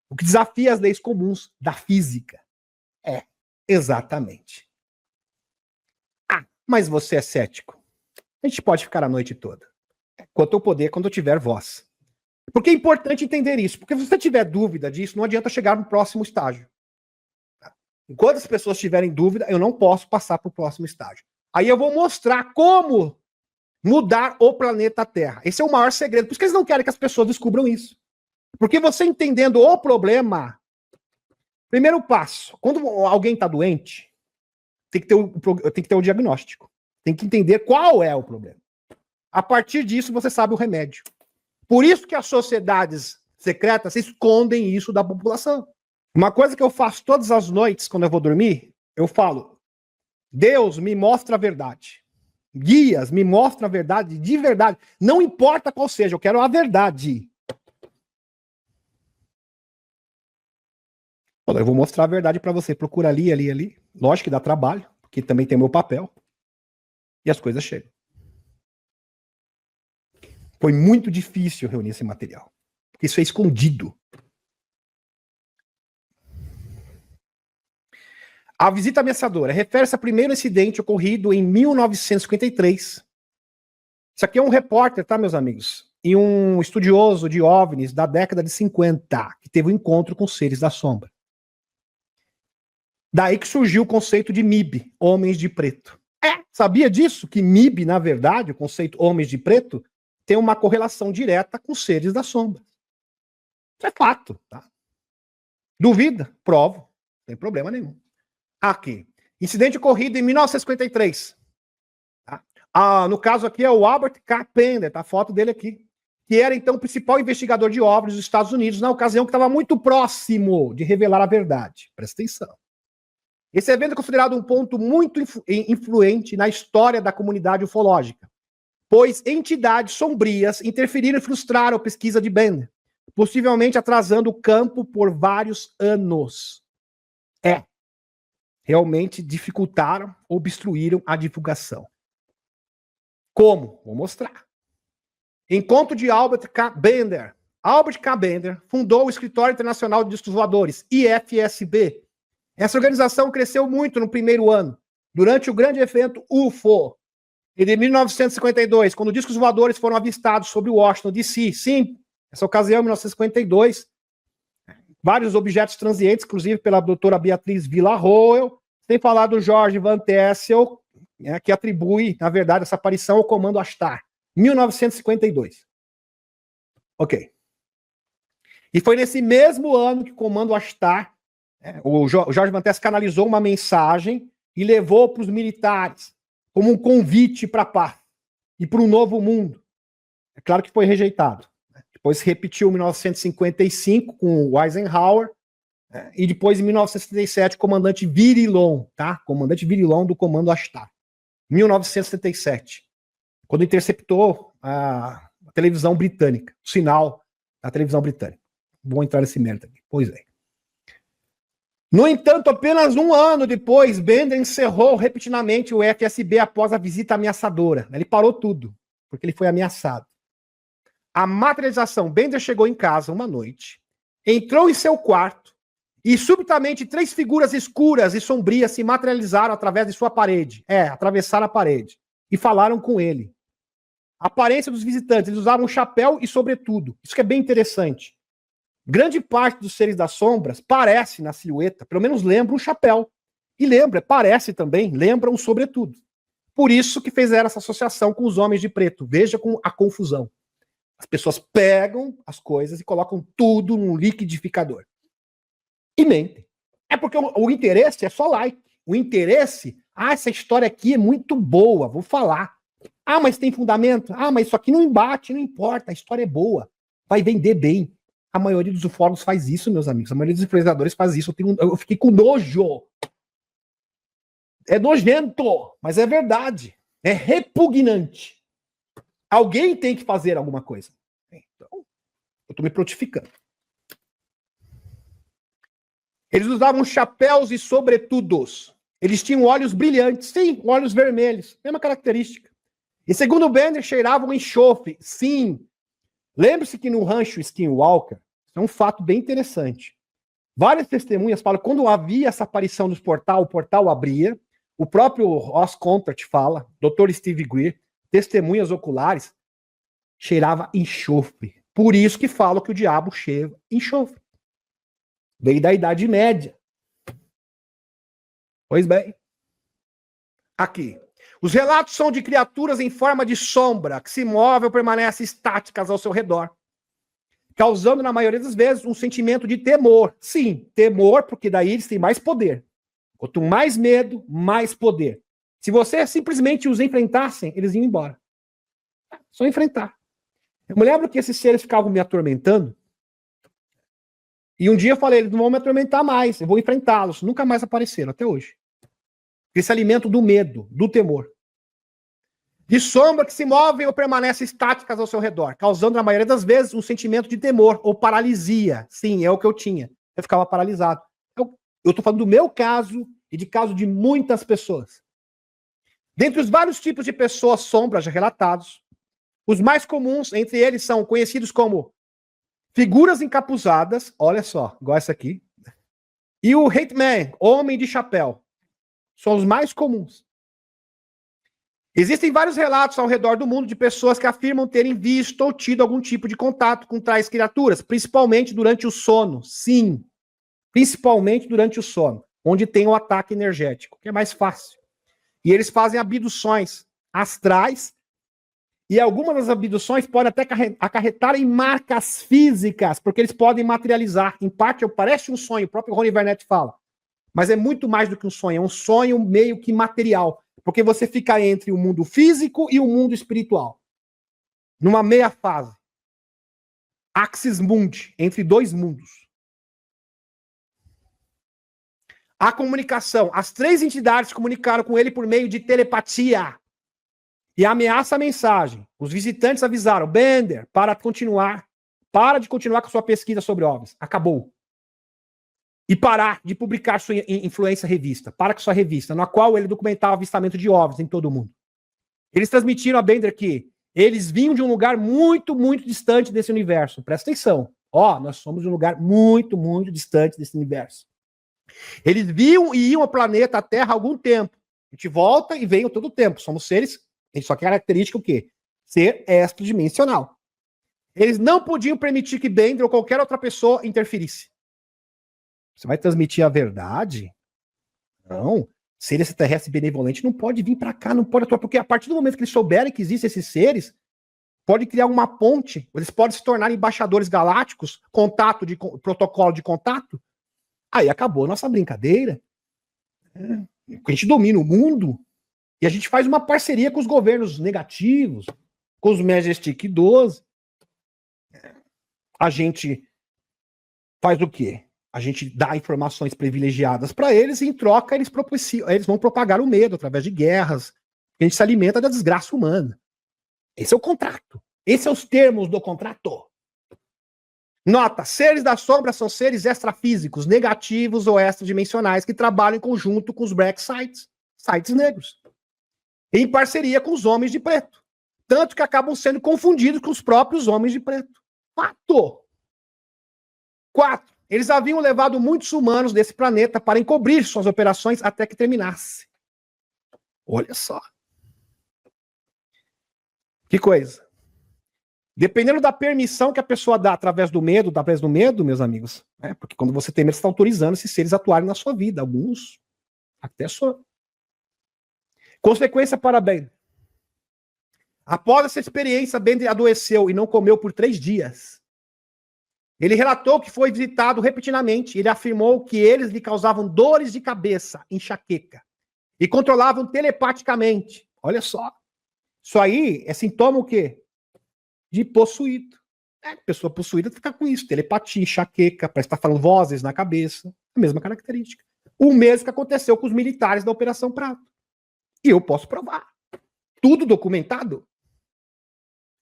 O que desafia as leis comuns da física. Exatamente. Mas você é cético. A gente pode ficar a noite toda. Quanto eu poder, quando eu tiver voz. Porque é importante entender isso. Porque se você tiver dúvida disso, não adianta chegar no próximo estágio. Enquanto as pessoas tiverem dúvida, eu não posso passar para o próximo estágio. Aí eu vou mostrar como mudar o planeta Terra. Esse é o maior segredo. Por isso que eles não querem que as pessoas descubram isso. Porque você entendendo o problema, primeiro passo, quando alguém está doente, tem que ter o diagnóstico. Tem que entender qual é o problema. A partir disso, você sabe o remédio. Por isso que as sociedades secretas escondem isso da população. Uma coisa que eu faço todas as noites, quando eu vou dormir, eu falo, Deus me mostra a verdade. Guias, me mostra a verdade de verdade. Não importa qual seja, eu quero a verdade. Eu vou mostrar a verdade para você. Procura ali, ali, ali. Lógico que dá trabalho, porque também tem meu papel. E as coisas chegam. Foi muito difícil reunir esse material. Porque isso é escondido. A visita ameaçadora refere-se ao primeiro incidente ocorrido em 1953. Isso aqui é um repórter, tá, meus amigos? E um estudioso de OVNIs da década de 50, que teve um encontro com seres da sombra. Daí que surgiu o conceito de MIB, Homens de Preto. Sabia disso? Que MIB, na verdade, o conceito Homens de Preto, tem uma correlação direta com seres da sombra. Isso é fato, tá? Duvida? Provo. Não tem problema nenhum. Aqui. Incidente ocorrido em 1953. Tá? No caso aqui é o Albert K. Pender, tá? A foto dele aqui. Que era então o principal investigador de OVNIs dos Estados Unidos, na ocasião que estava muito próximo de revelar a verdade. Presta atenção. Esse evento é considerado um ponto muito influente na história da comunidade ufológica, pois entidades sombrias interferiram e frustraram a pesquisa de Bender, possivelmente atrasando o campo por vários anos. Realmente dificultaram, obstruíram a divulgação. Como? Vou mostrar. Encontro de Albert K. Bender. Albert K. Bender fundou o Escritório Internacional de Discos Voadores, IFSB. Essa organização cresceu muito no primeiro ano, durante o grande evento UFO. E de 1952, quando discos voadores foram avistados sobre Washington, D.C. Sim, essa ocasião, em 1952, vários objetos transientes, inclusive pela doutora Beatriz Villarroel, sem falar do Jorge Van Tessel, que atribui, na verdade, essa aparição ao Comando Astar, 1952. Ok. E foi nesse mesmo ano que o Comando Astar, o Jorge Van Tessel canalizou uma mensagem e levou para os militares como um convite para a paz e para um novo mundo. É claro que foi rejeitado. Depois se repetiu em 1955 com o Eisenhower, e depois em 1977 o comandante Virilon, tá? Comandante Virilon do Comando Astar. 1977, quando interceptou a televisão britânica, o sinal da televisão britânica. Vou entrar nesse mérito aqui. Pois é. No entanto, apenas um ano depois, Bender encerrou repetidamente o FSB após a visita ameaçadora. Ele parou tudo, porque ele foi ameaçado. A materialização. Bender chegou em casa uma noite, entrou em seu quarto e subitamente 3 figuras escuras e sombrias se materializaram através de sua parede. Atravessaram a parede e falaram com ele. A aparência dos visitantes, eles usavam um chapéu e sobretudo. Isso que é bem interessante. Grande parte dos seres das sombras parece na silhueta, pelo menos lembra um chapéu. E parece também, lembra um sobretudo. Por isso que fizeram essa associação com os homens de preto. Veja com a confusão. As pessoas pegam as coisas e colocam tudo num liquidificador. E mentem. É porque o interesse é só like. O interesse, essa história aqui é muito boa, vou falar. Mas tem fundamento? Mas isso aqui não embate, não importa, a história é boa. Vai vender bem. A maioria dos ufólogos faz isso, meus amigos. A maioria dos influenciadores faz isso. Eu fiquei com nojo. É nojento, mas é verdade. É repugnante. Alguém tem que fazer alguma coisa. Então, eu estou me prontificando. Eles usavam chapéus e sobretudos. Eles tinham olhos brilhantes. Sim, olhos vermelhos. Mesma característica. E segundo Bender, cheiravam enxofre. Sim. Lembre-se que no rancho Skinwalker, é um fato bem interessante. Várias testemunhas falam que quando havia essa aparição do portal, o portal abria. O próprio Ross Contract fala, Dr. Steve Greer, testemunhas oculares, cheirava enxofre. Por isso que falam que o diabo cheira enxofre. Veio da Idade Média. Pois bem. Aqui. Os relatos são de criaturas em forma de sombra, que se movem ou permanecem estáticas ao seu redor, causando, na maioria das vezes, um sentimento de temor. Sim, temor, porque daí eles têm mais poder. Quanto mais medo, mais poder. Se você simplesmente os enfrentassem, eles iam embora. Só enfrentar. Eu me lembro que esses seres ficavam me atormentando, e um dia eu falei, eles não vão me atormentar mais, eu vou enfrentá-los. Nunca mais apareceram, até hoje. Esse alimento do medo, do temor. De sombra que se movem ou permanecem estáticas ao seu redor, causando, na maioria das vezes, um sentimento de temor ou paralisia. Sim, é o que eu tinha. Eu ficava paralisado. Eu estou falando do meu caso e de caso de muitas pessoas. Dentre os vários tipos de pessoas sombras já relatados, os mais comuns entre eles são conhecidos como figuras encapuzadas, olha só, igual essa aqui, e o Hate Man, homem de chapéu. São os mais comuns. Existem vários relatos ao redor do mundo de pessoas que afirmam terem visto ou tido algum tipo de contato com tais criaturas, principalmente durante o sono. Sim, principalmente durante o sono, onde tem o ataque energético, que é mais fácil. E eles fazem abduções astrais, e algumas das abduções podem até acarretar em marcas físicas, porque eles podem materializar. Em parte, parece um sonho, o próprio Rony Vernet fala. Mas é muito mais do que um sonho, é um sonho meio que material. Porque você fica entre o mundo físico e o mundo espiritual. Numa meia fase. Axis mundi, entre dois mundos. A comunicação. As 3 entidades comunicaram com ele por meio de telepatia. E ameaça a mensagem. Os visitantes avisaram, Bender, para de continuar com sua pesquisa sobre OVNIs. Acabou. E parar de publicar sua influência revista. Para com sua revista, na qual ele documentava o avistamento de OVNIs em todo o mundo. Eles transmitiram a Bender que eles vinham de um lugar muito, muito distante desse universo. Presta atenção. Nós somos de um lugar muito, muito distante desse universo. Eles viam e iam ao planeta Terra há algum tempo. A gente volta e vem todo o tempo. Somos seres, só que a característica o quê? Ser extradimensional. Eles não podiam permitir que Bender ou qualquer outra pessoa interferisse. Você vai transmitir a verdade? Não. Ser extraterrestre benevolente não pode vir para cá, não pode atuar, porque a partir do momento que eles souberem que existem esses seres, pode criar uma ponte, eles podem se tornar embaixadores galácticos, protocolo de contato. Aí acabou a nossa brincadeira. A gente domina o mundo e a gente faz uma parceria com os governos negativos, com os Majestic 12. A gente faz o quê? A gente dá informações privilegiadas para eles e, em troca, eles vão propagar o medo através de guerras. A gente se alimenta da desgraça humana. Esse é o contrato. Esses são os termos do contrato. Nota, seres da sombra são seres extrafísicos, negativos ou extradimensionais que trabalham em conjunto com os black sites, sites negros, em parceria com os homens de preto. Tanto que acabam sendo confundidos com os próprios homens de preto. Fato! 4. Eles haviam levado muitos humanos desse planeta para encobrir suas operações até que terminasse. Olha só. Que coisa. Dependendo da permissão que a pessoa dá através do medo, meus amigos, né? Porque quando você tem medo, você está autorizando esses seres a atuarem na sua vida. Alguns até só. Consequência para Ben. Após essa experiência, Ben adoeceu e não comeu por 3 dias. Ele relatou que foi visitado repetidamente. Ele afirmou que eles lhe causavam dores de cabeça, enxaqueca, e controlavam telepaticamente. Olha só. Isso aí é sintoma o quê? De possuído. Pessoa possuída fica com isso, telepatia, enxaqueca, parece estar falando vozes na cabeça, a mesma característica. O mesmo que aconteceu com os militares da Operação Prato. E eu posso provar. Tudo documentado.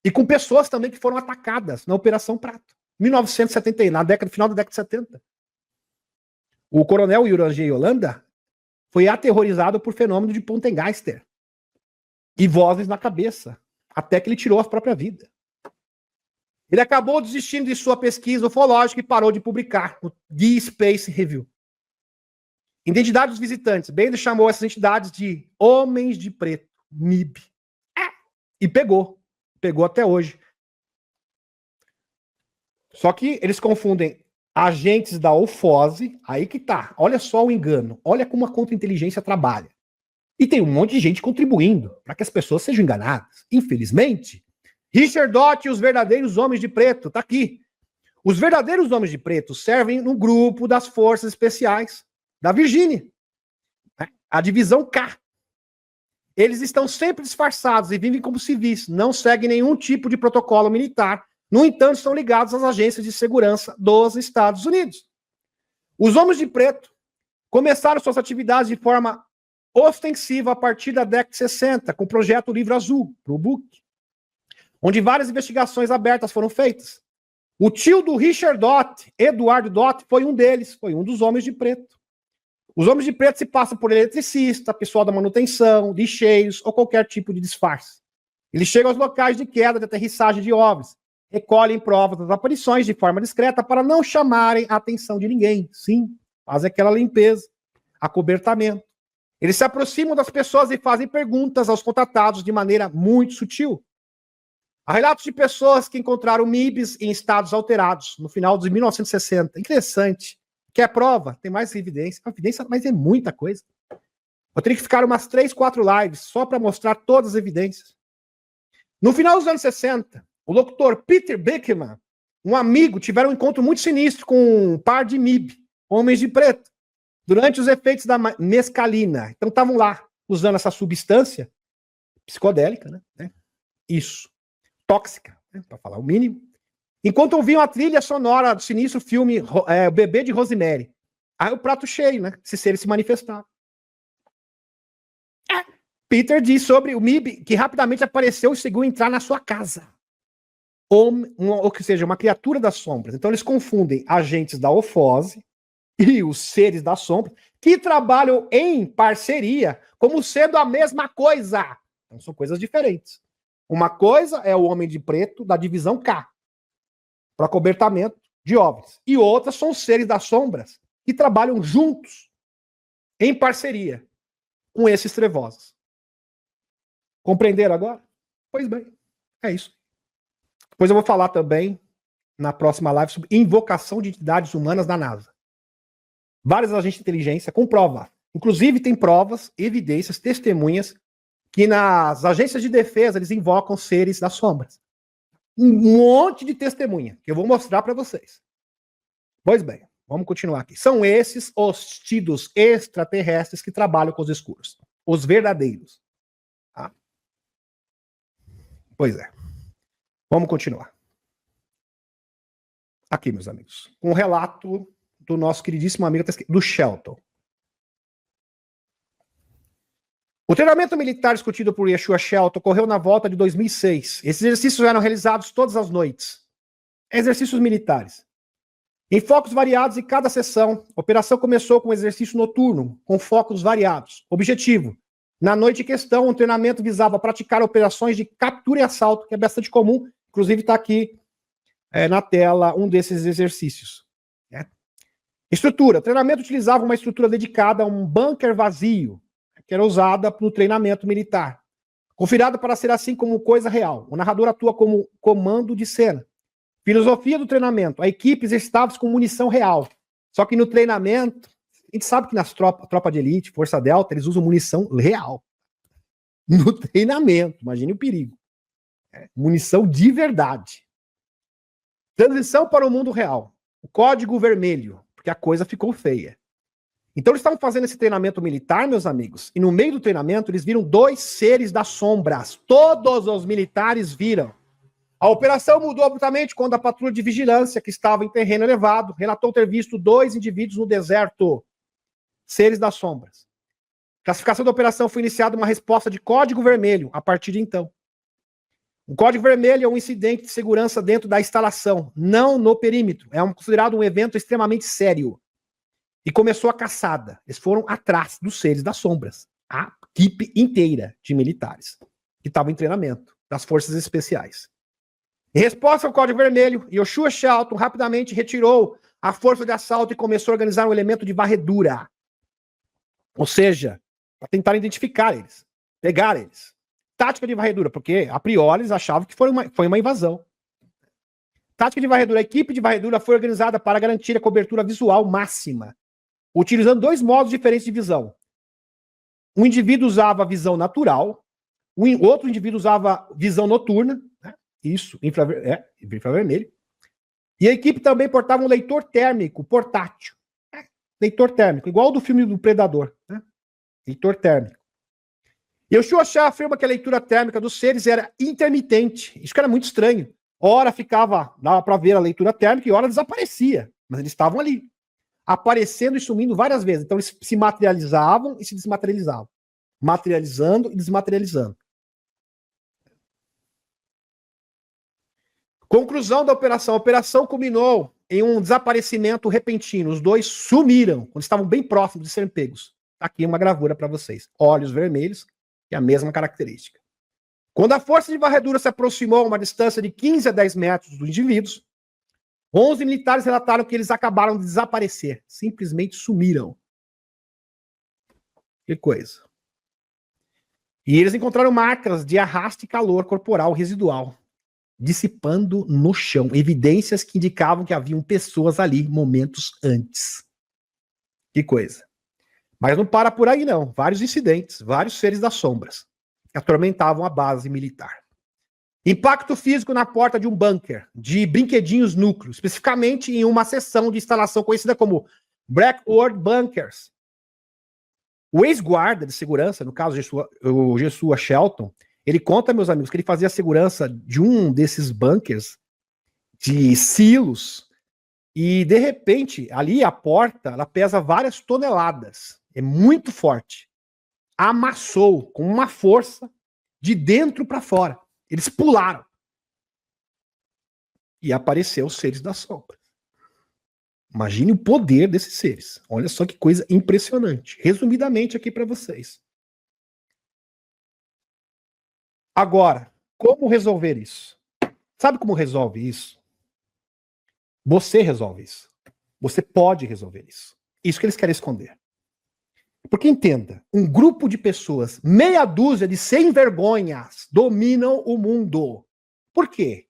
E com pessoas também que foram atacadas na Operação Prato. 1971, final da década de 70. O coronel Uranger Yolanda foi aterrorizado por fenômeno de Poltergeister. E vozes na cabeça, até que ele tirou a própria vida. Ele acabou desistindo de sua pesquisa ufológica e parou de publicar no The Space Review. Identidade dos visitantes. Bender chamou essas entidades de Homens de Preto, MIB. E pegou. Pegou até hoje. Só que eles confundem agentes da UFOSE, aí que tá. Olha só o engano. Olha como a contra-inteligência trabalha. E tem um monte de gente contribuindo para que as pessoas sejam enganadas. Infelizmente, Richard Dott e os verdadeiros homens de preto, tá aqui. Os verdadeiros homens de preto servem no grupo das forças especiais da Virgínia, a divisão K. Eles estão sempre disfarçados e vivem como civis, não seguem nenhum tipo de protocolo militar. No entanto, estão ligados às agências de segurança dos Estados Unidos. Os homens de preto começaram suas atividades de forma ostensiva a partir da década de 60, com o projeto Livro Azul, pro book, onde várias investigações abertas foram feitas. O tio do Richard Dott, Eduardo Dott, foi um deles, foi um dos homens de preto. Os homens de preto se passam por eletricista, pessoal da manutenção, lixeiros ou qualquer tipo de disfarce. Eles chegam aos locais de queda, de aterrissagem de ovnis, recolhem provas das aparições de forma discreta para não chamarem a atenção de ninguém. Sim, fazem aquela limpeza, acobertamento. Eles se aproximam das pessoas e fazem perguntas aos contatados de maneira muito sutil. Há relatos de pessoas que encontraram MIBs em estados alterados no final de 1960. Interessante. Quer prova? Tem mais evidência. Evidência, mas é muita coisa. Eu teria que ficar umas 3, 4 lives só para mostrar todas as evidências. No final dos anos 60, o locutor Peter Beckman, um amigo, tiveram um encontro muito sinistro com um par de MIB, homens de preto, durante os efeitos da mescalina. Então estavam lá usando essa substância psicodélica, né? Isso. Tóxica, né, para falar o mínimo, enquanto ouviam a trilha sonora do sinistro filme O Bebê de Rosemary. Aí o prato cheio, né? Se seres se manifestaram. Peter diz sobre o MIB que rapidamente apareceu e conseguiu entrar na sua casa. Ou seja, uma criatura das sombras. Então eles confundem agentes da UFOSE e os seres das sombras que trabalham em parceria como sendo a mesma coisa. Então são coisas diferentes. Uma coisa é o homem de preto da divisão K, para cobertamento de ovnis. E outras são os seres das sombras, que trabalham juntos, em parceria, com esses trevosos. Compreenderam agora? Pois bem, é isso. Depois eu vou falar também, na próxima live, sobre invocação de entidades humanas da NASA. Vários agentes de inteligência com prova. Inclusive tem provas, evidências, testemunhas, que nas agências de defesa eles invocam seres das sombras. Um monte de testemunha, que eu vou mostrar para vocês. Pois bem, vamos continuar aqui. São esses os tidos extraterrestres que trabalham com os escuros. Os verdadeiros. Tá? Pois é. Vamos continuar. Aqui, meus amigos. Um relato do nosso queridíssimo amigo do Shelton. O treinamento militar discutido por Yeshua Shelton ocorreu na volta de 2006. Esses exercícios eram realizados todas as noites. Exercícios militares. Em focos variados em cada sessão, a operação começou com um exercício noturno, com focos variados. Objetivo: na noite em questão, o treinamento visava praticar operações de captura e assalto, que é bastante comum, inclusive está aqui na tela um desses exercícios. Né? Estrutura: o treinamento utilizava uma estrutura dedicada a um bunker vazio, que era usada no treinamento militar. Configurada para ser assim como coisa real. O narrador atua como comando de cena. Filosofia do treinamento. A equipe exercitava-se com munição real. Só que no treinamento, a gente sabe que nas tropa de elite, Força Delta, eles usam munição real. No treinamento, imagine o perigo. Munição de verdade. Transição para o mundo real. O código vermelho, porque a coisa ficou feia. Então eles estavam fazendo esse treinamento militar, meus amigos, e no meio do treinamento eles viram 2 seres das sombras. Todos os militares viram. A operação mudou abruptamente quando a patrulha de vigilância, que estava em terreno elevado, relatou ter visto 2 indivíduos no deserto, seres das sombras. A classificação da operação foi iniciada uma resposta de código vermelho a partir de então. O código vermelho é um incidente de segurança dentro da instalação, não no perímetro. É considerado um evento extremamente sério. E começou a caçada. Eles foram atrás dos seres das sombras. A equipe inteira de militares que estavam em treinamento das forças especiais. Em resposta ao código vermelho, Yoshua Shelton rapidamente retirou a força de assalto e começou a organizar um elemento de varredura. Ou seja, para tentar identificar eles, pegar eles. Tática de varredura, porque a priori eles achavam que foi uma invasão. Tática de varredura. A equipe de varredura foi organizada para garantir a cobertura visual máxima, utilizando 2 modos diferentes de visão. Um indivíduo usava visão natural, o outro indivíduo usava visão noturna, né? Isso, infravermelho. E a equipe também portava um leitor térmico portátil. Leitor térmico, igual ao do filme do Predador. Né? Leitor térmico. E o Yoshua afirma que a leitura térmica dos seres era intermitente. Isso que era muito estranho. Ora dava para ver a leitura térmica e ora desaparecia. Mas eles estavam ali, aparecendo e sumindo várias vezes. Então eles se materializavam e se desmaterializavam. Materializando e desmaterializando. Conclusão da operação. A operação culminou em um desaparecimento repentino. Os 2 sumiram quando estavam bem próximos de serem pegos. Aqui uma gravura para vocês. Olhos vermelhos, que é a mesma característica. Quando a força de varredura se aproximou a uma distância de 15 a 10 metros dos indivíduos, 11 militares relataram que eles acabaram de desaparecer. Simplesmente sumiram. Que coisa. E eles encontraram marcas de arraste e calor corporal residual, dissipando no chão. Evidências que indicavam que haviam pessoas ali momentos antes. Que coisa. Mas não para por aí, não. Vários incidentes, vários seres das sombras que atormentavam a base militar. Impacto físico na porta de um bunker, de brinquedinhos núcleos, especificamente em uma seção de instalação conhecida como Blackwood Bunkers. O ex-guarda de segurança, no caso o Yoshua Shelton, ele conta, meus amigos, que ele fazia a segurança de um desses bunkers, de silos, e de repente, ali a porta, ela pesa várias toneladas. É muito forte. Amassou com uma força de dentro para fora. Eles pularam. E apareceu os seres da sombra. Imagine o poder desses seres. Olha só que coisa impressionante. Resumidamente aqui para vocês. Agora, como resolver isso? Sabe como resolve isso? Você resolve isso. Você pode resolver isso. Isso que eles querem esconder. Porque entenda, um grupo de pessoas, meia dúzia de sem vergonhas, dominam o mundo. Por quê?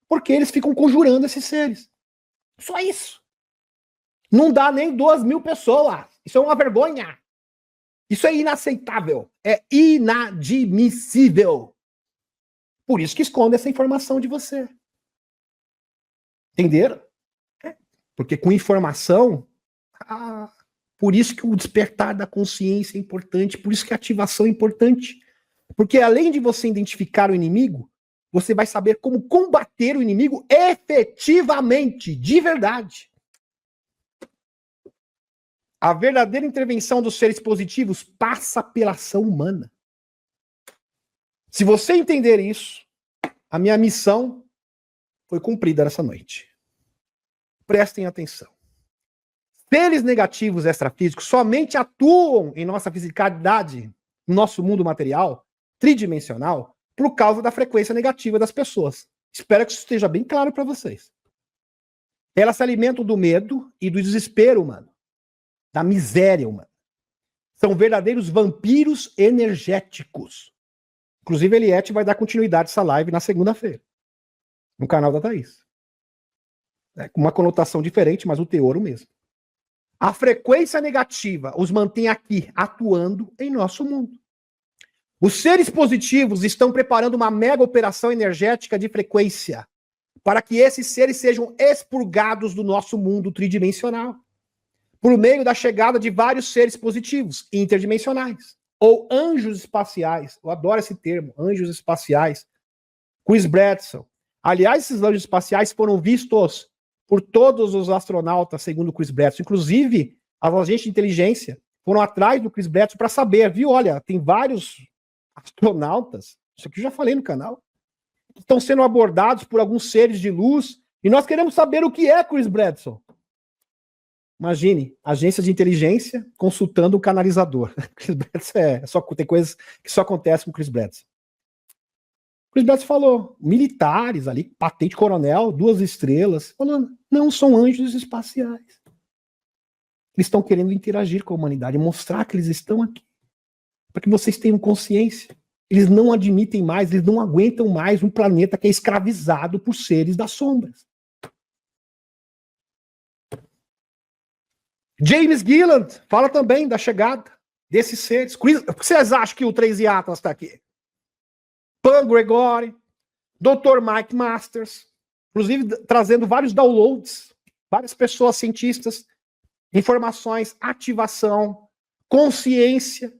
Porque eles ficam conjurando esses seres. Só isso. Não dá nem 2.000 pessoas. Isso é uma vergonha. Isso é inaceitável. É inadmissível. Por isso que esconde essa informação de você. Entenderam? Porque com informação... Por isso que o despertar da consciência é importante, por isso que a ativação é importante. Porque além de você identificar o inimigo, você vai saber como combater o inimigo efetivamente, de verdade. A verdadeira intervenção dos seres positivos passa pela ação humana. Se você entender isso, a minha missão foi cumprida nessa noite. Prestem atenção. Seres negativos extrafísicos somente atuam em nossa fisicalidade, no nosso mundo material, tridimensional, por causa da frequência negativa das pessoas. Espero que isso esteja bem claro para vocês. Elas se alimentam do medo e do desespero humano, da miséria humana. São verdadeiros vampiros energéticos. Inclusive, Eliette vai dar continuidade a essa live na segunda-feira, no canal da Thaís. Com uma conotação diferente, mas o teor o mesmo. A frequência negativa os mantém aqui, atuando em nosso mundo. Os seres positivos estão preparando uma mega operação energética de frequência para que esses seres sejam expurgados do nosso mundo tridimensional, por meio da chegada de vários seres positivos, interdimensionais, ou anjos espaciais. Eu adoro esse termo, anjos espaciais. Chris Bradson. Aliás, esses anjos espaciais foram vistos por todos os astronautas, segundo Chris Bradson. Inclusive, as agentes de inteligência foram atrás do Chris Bradson para saber, viu? Olha, tem vários astronautas, isso aqui eu já falei no canal, que estão sendo abordados por alguns seres de luz, e nós queremos saber o que é Chris Bradson. Imagine, agência de inteligência consultando um canalizador. Chris Bradson tem coisas que só acontecem com Chris Bradson. Chris Bradson falou, militares ali, patente coronel, 2 estrelas, falando, não são anjos espaciais. Eles estão querendo interagir com a humanidade, mostrar que eles estão aqui, para que vocês tenham consciência. Eles não admitem mais, eles não aguentam mais um planeta que é escravizado por seres das sombras. James Gilland fala também da chegada desses seres. Por que vocês acham que o 3 e Atlas está aqui? Pan Gregory, Dr. Mike Masters, inclusive trazendo vários downloads, várias pessoas cientistas, informações, ativação, consciência,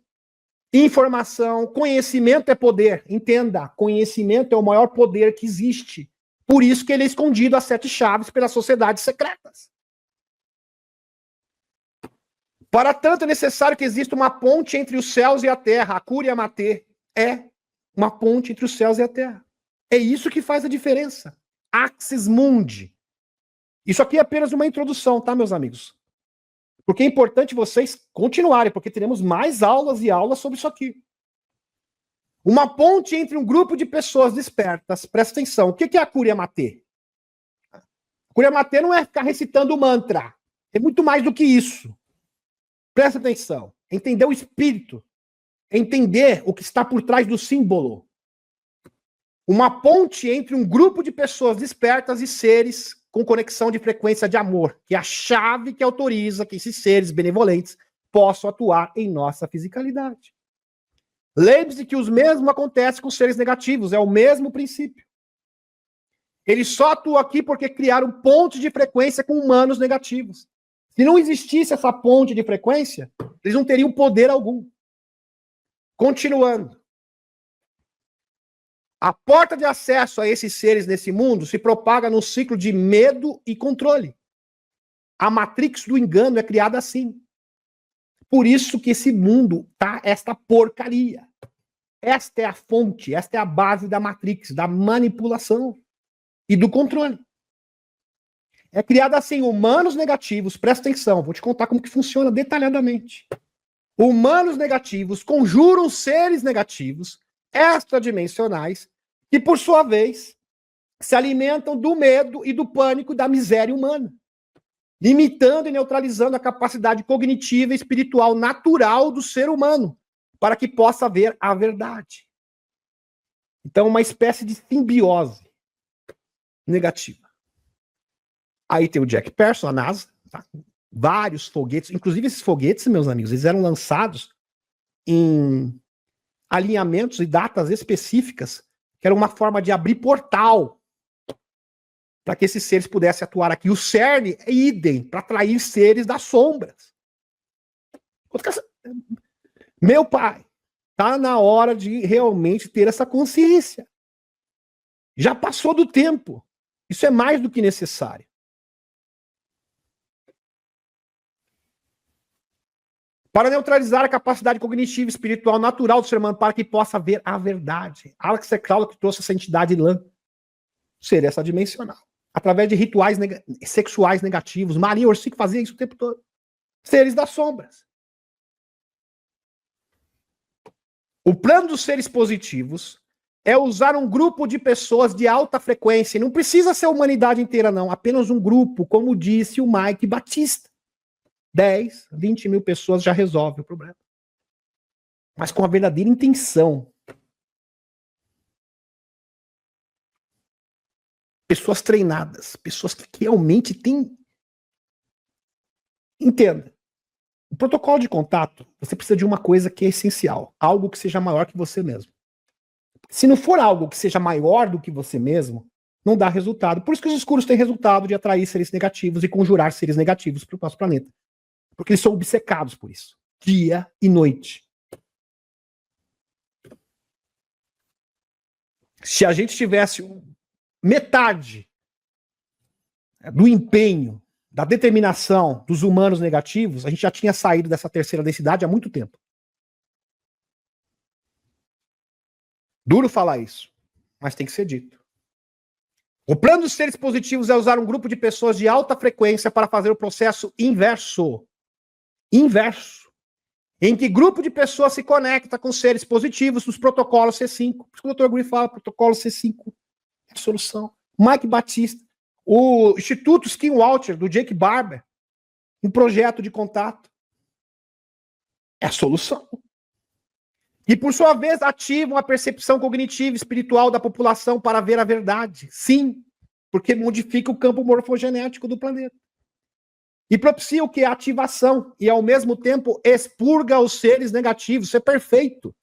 informação, conhecimento é poder. Entenda, conhecimento é o maior poder que existe. Por isso que ele é escondido às 7 chaves pelas sociedades secretas. Para tanto, é necessário que exista uma ponte entre os céus e a terra. A Curia Matê é uma ponte entre os céus e a terra. É isso que faz a diferença. Axis Mundi. Isso aqui é apenas uma introdução, tá, meus amigos? Porque é importante vocês continuarem, porque teremos mais aulas e aulas sobre isso aqui. Uma ponte entre um grupo de pessoas despertas. Presta atenção. O que é a Curia Matê? A Curia Matê não é ficar recitando mantra. É muito mais do que isso. Presta atenção. Entender o espírito. Entender o que está por trás do símbolo. Uma ponte entre um grupo de pessoas despertas e seres com conexão de frequência de amor, que é a chave que autoriza que esses seres benevolentes possam atuar em nossa fisicalidade. Lembre-se que os mesmos acontecem com seres negativos, é o mesmo princípio. Eles só atuam aqui porque criaram pontes de frequência com humanos negativos. Se não existisse essa ponte de frequência, eles não teriam poder algum. Continuando. A porta de acesso a esses seres nesse mundo se propaga num ciclo de medo e controle. A matrix do engano é criada assim. Por isso que esse mundo tá esta porcaria. Esta é a fonte, esta é a base da matrix, da manipulação e do controle. É criada assim, humanos negativos, presta atenção, vou te contar como que funciona detalhadamente. Humanos negativos conjuram seres negativos, extradimensionais, que por sua vez se alimentam do medo e do pânico da miséria humana, limitando e neutralizando a capacidade cognitiva e espiritual natural do ser humano, para que possa ver a verdade. Então, uma espécie de simbiose negativa. Aí tem o Jack Pearson, a NASA, tá? Vários foguetes, inclusive esses foguetes, meus amigos, eles eram lançados em alinhamentos e datas específicas, que era uma forma de abrir portal para que esses seres pudessem atuar aqui. O CERN é idem para atrair seres das sombras. Meu pai, tá na hora de realmente ter essa consciência. Já passou do tempo. Isso é mais do que necessário. Para neutralizar a capacidade cognitiva e espiritual natural do ser humano, para que possa ver a verdade. Alex Crowley que trouxe essa entidade lã, ser essa dimensional. através de rituais sexuais negativos. Maria Orsic fazia isso o tempo todo. Seres das sombras. O plano dos seres positivos é usar um grupo de pessoas de alta frequência. Não precisa ser a humanidade inteira, não. Apenas um grupo, como disse o Mike Batista. 10, 20 mil pessoas já resolve o problema. Mas com a verdadeira intenção. Pessoas treinadas, pessoas que realmente têm... Entenda. O protocolo de contato, você precisa de uma coisa que é essencial. Algo que seja maior que você mesmo. Se não for algo que seja maior do que você mesmo, não dá resultado. Por isso que os escuros têm resultado de atrair seres negativos e conjurar seres negativos para o nosso planeta. Porque eles são obcecados por isso. Dia e noite. Se a gente tivesse metade do empenho, da determinação dos humanos negativos, a gente já tinha saído dessa terceira densidade há muito tempo. Duro falar isso, mas tem que ser dito. O plano dos seres positivos é usar um grupo de pessoas de alta frequência para fazer o processo inverso. Inverso. Em que grupo de pessoas se conecta com seres positivos dos protocolos C5. Por isso que o Dr. Guri fala, protocolo C5 é a solução. Mike Batista, o Instituto Skinwalker, do Jake Barber, um projeto de contato. É a solução. E, por sua vez, ativam a percepção cognitiva e espiritual da população para ver a verdade. Sim, porque modifica o campo morfogenético do planeta. E propicia o que? A ativação. E, ao mesmo tempo, expurga os seres negativos. Isso é perfeito.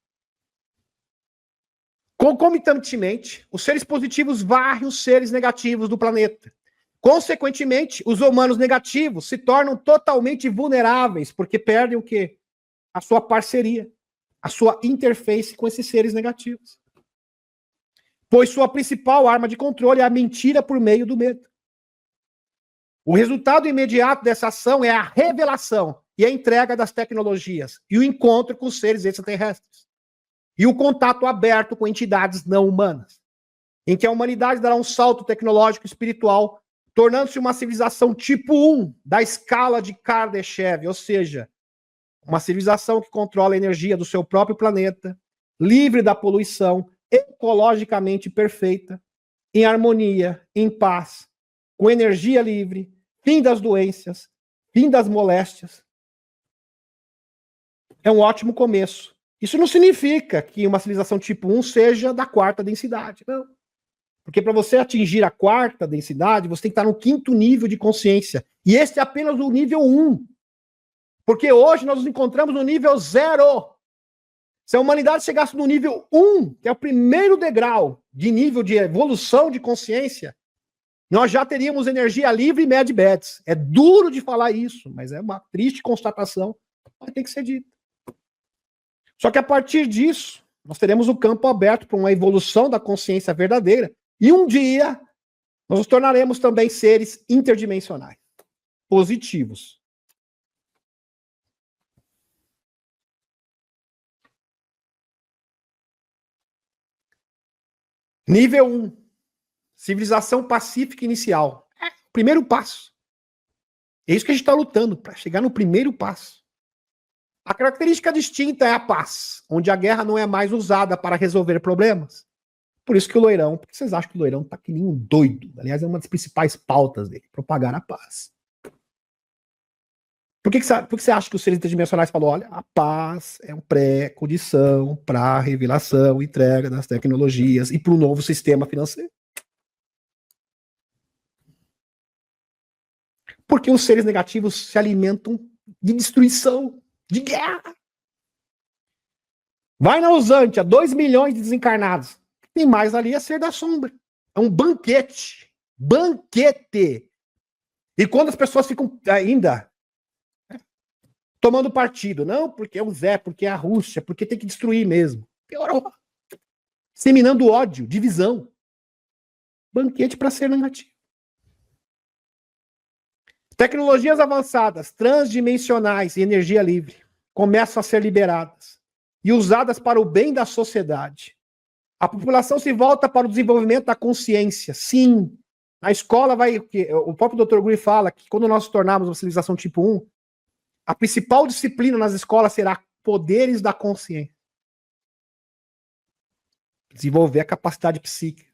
Concomitantemente, os seres positivos varrem os seres negativos do planeta. Consequentemente, os humanos negativos se tornam totalmente vulneráveis, porque perdem o quê? A sua parceria, a sua interface com esses seres negativos. Pois sua principal arma de controle é a mentira por meio do medo. O resultado imediato dessa ação é a revelação e a entrega das tecnologias e o encontro com os seres extraterrestres. E o contato aberto com entidades não humanas, em que a humanidade dará um salto tecnológico e espiritual, tornando-se uma civilização tipo 1 da escala de Kardashev, ou seja, uma civilização que controla a energia do seu próprio planeta, livre da poluição, ecologicamente perfeita, em harmonia, em paz, com energia livre, fim das doenças, fim das moléstias. É um ótimo começo. Isso não significa que uma civilização tipo 1 seja da quarta densidade, não. Porque para você atingir a quarta densidade, você tem que estar no 5º nível de consciência. E esse é apenas o nível 1. Porque hoje nós nos encontramos no nível 0. Se a humanidade chegasse no nível 1, que é o primeiro degrau de nível de evolução de consciência, nós já teríamos energia livre e mad beds. É duro de falar isso, mas é uma triste constatação, mas tem que ser dito. Só que a partir disso, nós teremos o campo aberto para uma evolução da consciência verdadeira. E um dia, nós nos tornaremos também seres interdimensionais, positivos. Nível 1, civilização pacífica inicial. É o primeiro passo. É isso que a gente está lutando, para chegar no primeiro passo. A característica distinta é a paz, onde a guerra não é mais usada para resolver problemas. Por isso que o Loirão, porque vocês acham que o Loirão tá que nem um doido? Aliás, é uma das principais pautas dele, propagar a paz. Por que você acha que os seres interdimensionais falou, olha, a paz é uma pré-condição para a revelação, entrega das tecnologias e para o novo sistema financeiro? Porque os seres negativos se alimentam de destruição, de guerra. Vai na Usantia, 2 milhões de desencarnados. Tem mais ali a ser da sombra. É um banquete. Banquete. E quando as pessoas ficam ainda tomando partido, não, porque é o Zé, porque é a Rússia, porque tem que destruir mesmo. Piorou. Seminando ódio, divisão. Banquete para ser negativo. Tecnologias avançadas, transdimensionais e energia livre começam a ser liberadas e usadas para o bem da sociedade. A população se volta para o desenvolvimento da consciência. Sim, A escola vai... O próprio Dr. Guri fala que quando nós tornarmos uma civilização tipo 1, a principal disciplina nas escolas será poderes da consciência. Desenvolver a capacidade psíquica.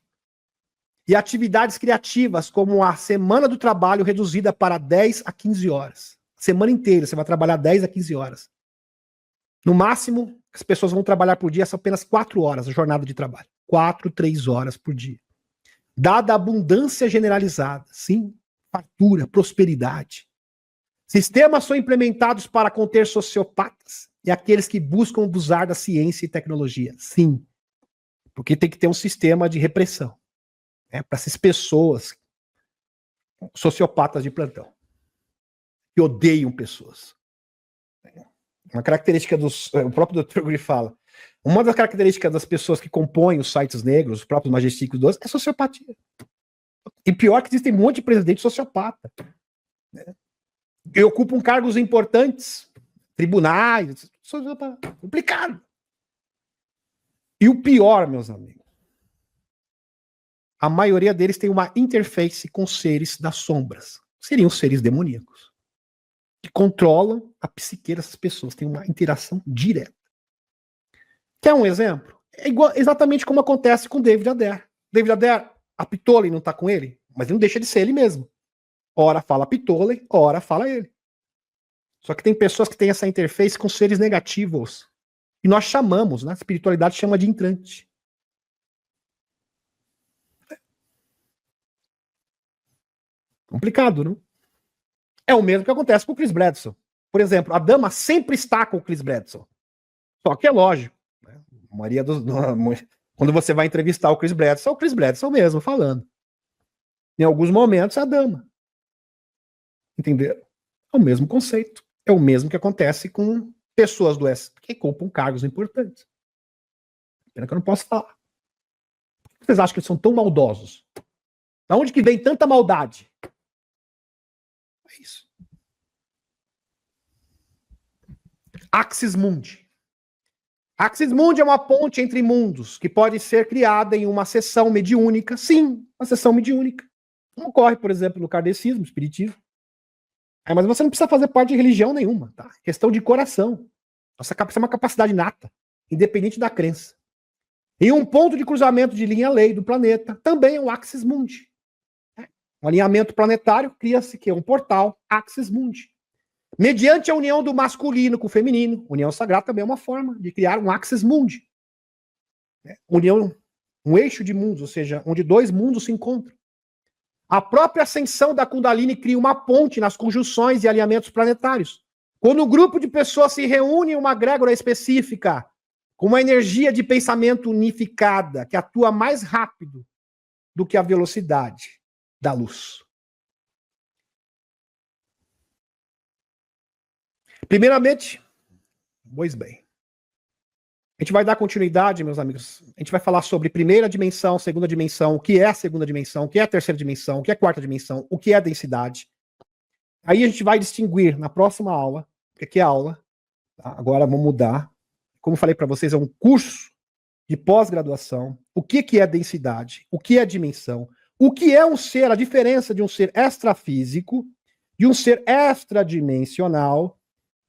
E atividades criativas, como a semana do trabalho reduzida para 10 a 15 horas. Semana inteira, você vai trabalhar 10 a 15 horas. No máximo, as pessoas vão trabalhar por dia, são apenas 4 horas a jornada de trabalho. 4, 3 horas por dia. Dada a abundância generalizada, sim, fartura, prosperidade. Sistemas são implementados para conter sociopatas e aqueles que buscam abusar da ciência e tecnologia. Sim, porque tem que ter um sistema de repressão, né, para essas pessoas sociopatas de plantão, que odeiam pessoas. Uma característica dos... O próprio Dr. Guri fala, uma das características das pessoas que compõem os sites negros, os próprios Majesticos 12, é sociopatia. E pior que existem um monte de presidente sociopata, né? E ocupam cargos importantes, tribunais, complicado. E o pior, meus amigos, a maioria deles tem uma interface com seres das sombras. Seriam seres demoníacos, que controlam a psique dessas pessoas, tem uma interação direta. Quer um exemplo? É igual, exatamente como acontece com David Adair. David Adair, a Ptolemy não está com ele, mas ele não deixa de ser ele mesmo. Ora fala Ptolemy, ora fala ele. Só que tem pessoas que têm essa interface com seres negativos. E nós chamamos, né? A espiritualidade chama de entrante. Complicado, não? É o mesmo que acontece com o Chris Bradson. Por exemplo, a dama sempre está com o Chris Bradson. Só que é lógico, né? Quando você vai entrevistar o Chris Bradson mesmo falando. Em alguns momentos, é a dama. Entenderam? É o mesmo conceito. É o mesmo que acontece com pessoas do S que ocupam cargos importantes. Pena que eu não posso falar. Por que vocês acham que eles são tão maldosos? Da onde que vem tanta maldade? É isso. Axis Mundi. Axis Mundi é uma ponte entre mundos que pode ser criada em uma sessão mediúnica. Sim, uma sessão mediúnica. Não ocorre, por exemplo, no kardecismo, espiritismo. Mas você não precisa fazer parte de religião nenhuma, tá? Questão de coração. Nossa capacidade é uma capacidade nata, independente da crença. Em um ponto de cruzamento de linha-lei do planeta, também é o Axis Mundi. Um alinhamento planetário, cria-se que é um portal, Axis Mundi. Mediante a união do masculino com o feminino, união sagrada também é uma forma de criar um Axis Mundi. União, um eixo de mundos, ou seja, onde dois mundos se encontram. A própria ascensão da Kundalini cria uma ponte nas conjunções e alinhamentos planetários. Quando um grupo de pessoas se reúne em uma egrégora específica, com uma energia de pensamento unificada, que atua mais rápido do que a velocidade da luz. Primeiramente, pois bem, a gente vai dar continuidade, meus amigos. A gente vai falar sobre primeira dimensão, segunda dimensão, o que é a segunda dimensão, o que é a terceira dimensão, o que é a quarta dimensão, o que é a densidade. Aí a gente vai distinguir na próxima aula, porque aqui é aula, tá? Agora vamos mudar. Como falei para vocês, é um curso de pós-graduação. O que é densidade, o que é dimensão, o que é um ser, a diferença de um ser extrafísico, de um ser extradimensional,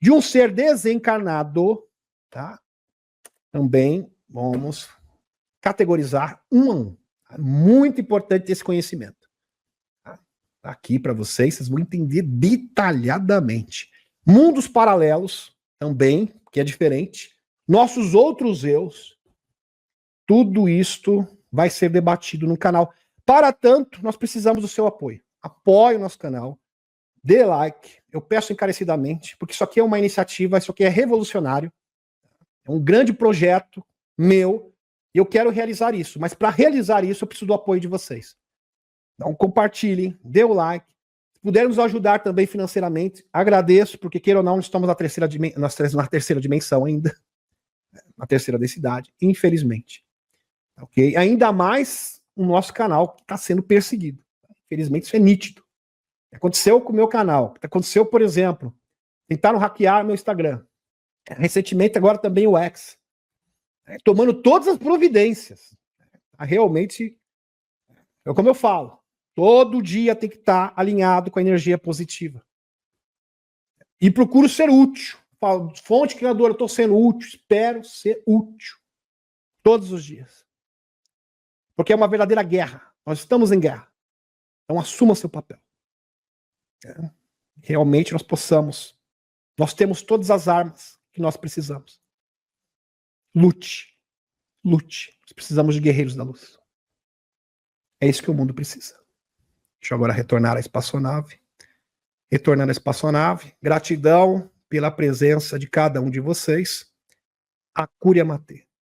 de um ser desencarnado, tá? Também vamos categorizar um a um. É muito importante esse conhecimento. Tá aqui para vocês, vocês vão entender detalhadamente. Mundos paralelos, também, que é diferente. Nossos outros eus. Tudo isto vai ser debatido no canal. Para tanto, nós precisamos do seu apoio. Apoie o nosso canal. Dê like. Eu peço encarecidamente, porque isso aqui é uma iniciativa, isso aqui é revolucionário. É um grande projeto meu e eu quero realizar isso. Mas para realizar isso, eu preciso do apoio de vocês. Então, compartilhem, dê o like. Se puderem nos ajudar também financeiramente, agradeço, porque queira ou não, estamos na terceira dimensão ainda. Na terceira densidade, infelizmente. Ok? Ainda mais o nosso canal que está sendo perseguido. Infelizmente, isso é nítido. Aconteceu com o meu canal. Aconteceu, por exemplo, tentaram hackear meu Instagram. Recentemente, agora também o X. Tomando todas as providências. Realmente, como eu falo, Todo dia tem que estar alinhado com a energia positiva. E procuro ser útil. Falo, fonte criadora, eu estou sendo útil, espero ser útil. Todos os dias. Porque é uma verdadeira guerra. Nós estamos em guerra. Então assuma seu papel. Realmente nós possamos. Nós temos todas as armas que nós precisamos. Lute. Lute. Nós precisamos de guerreiros da luz. É isso que o mundo precisa. Deixa eu agora retornar à espaçonave. Retornando à espaçonave. Gratidão pela presença de cada um de vocês. Akuriamate.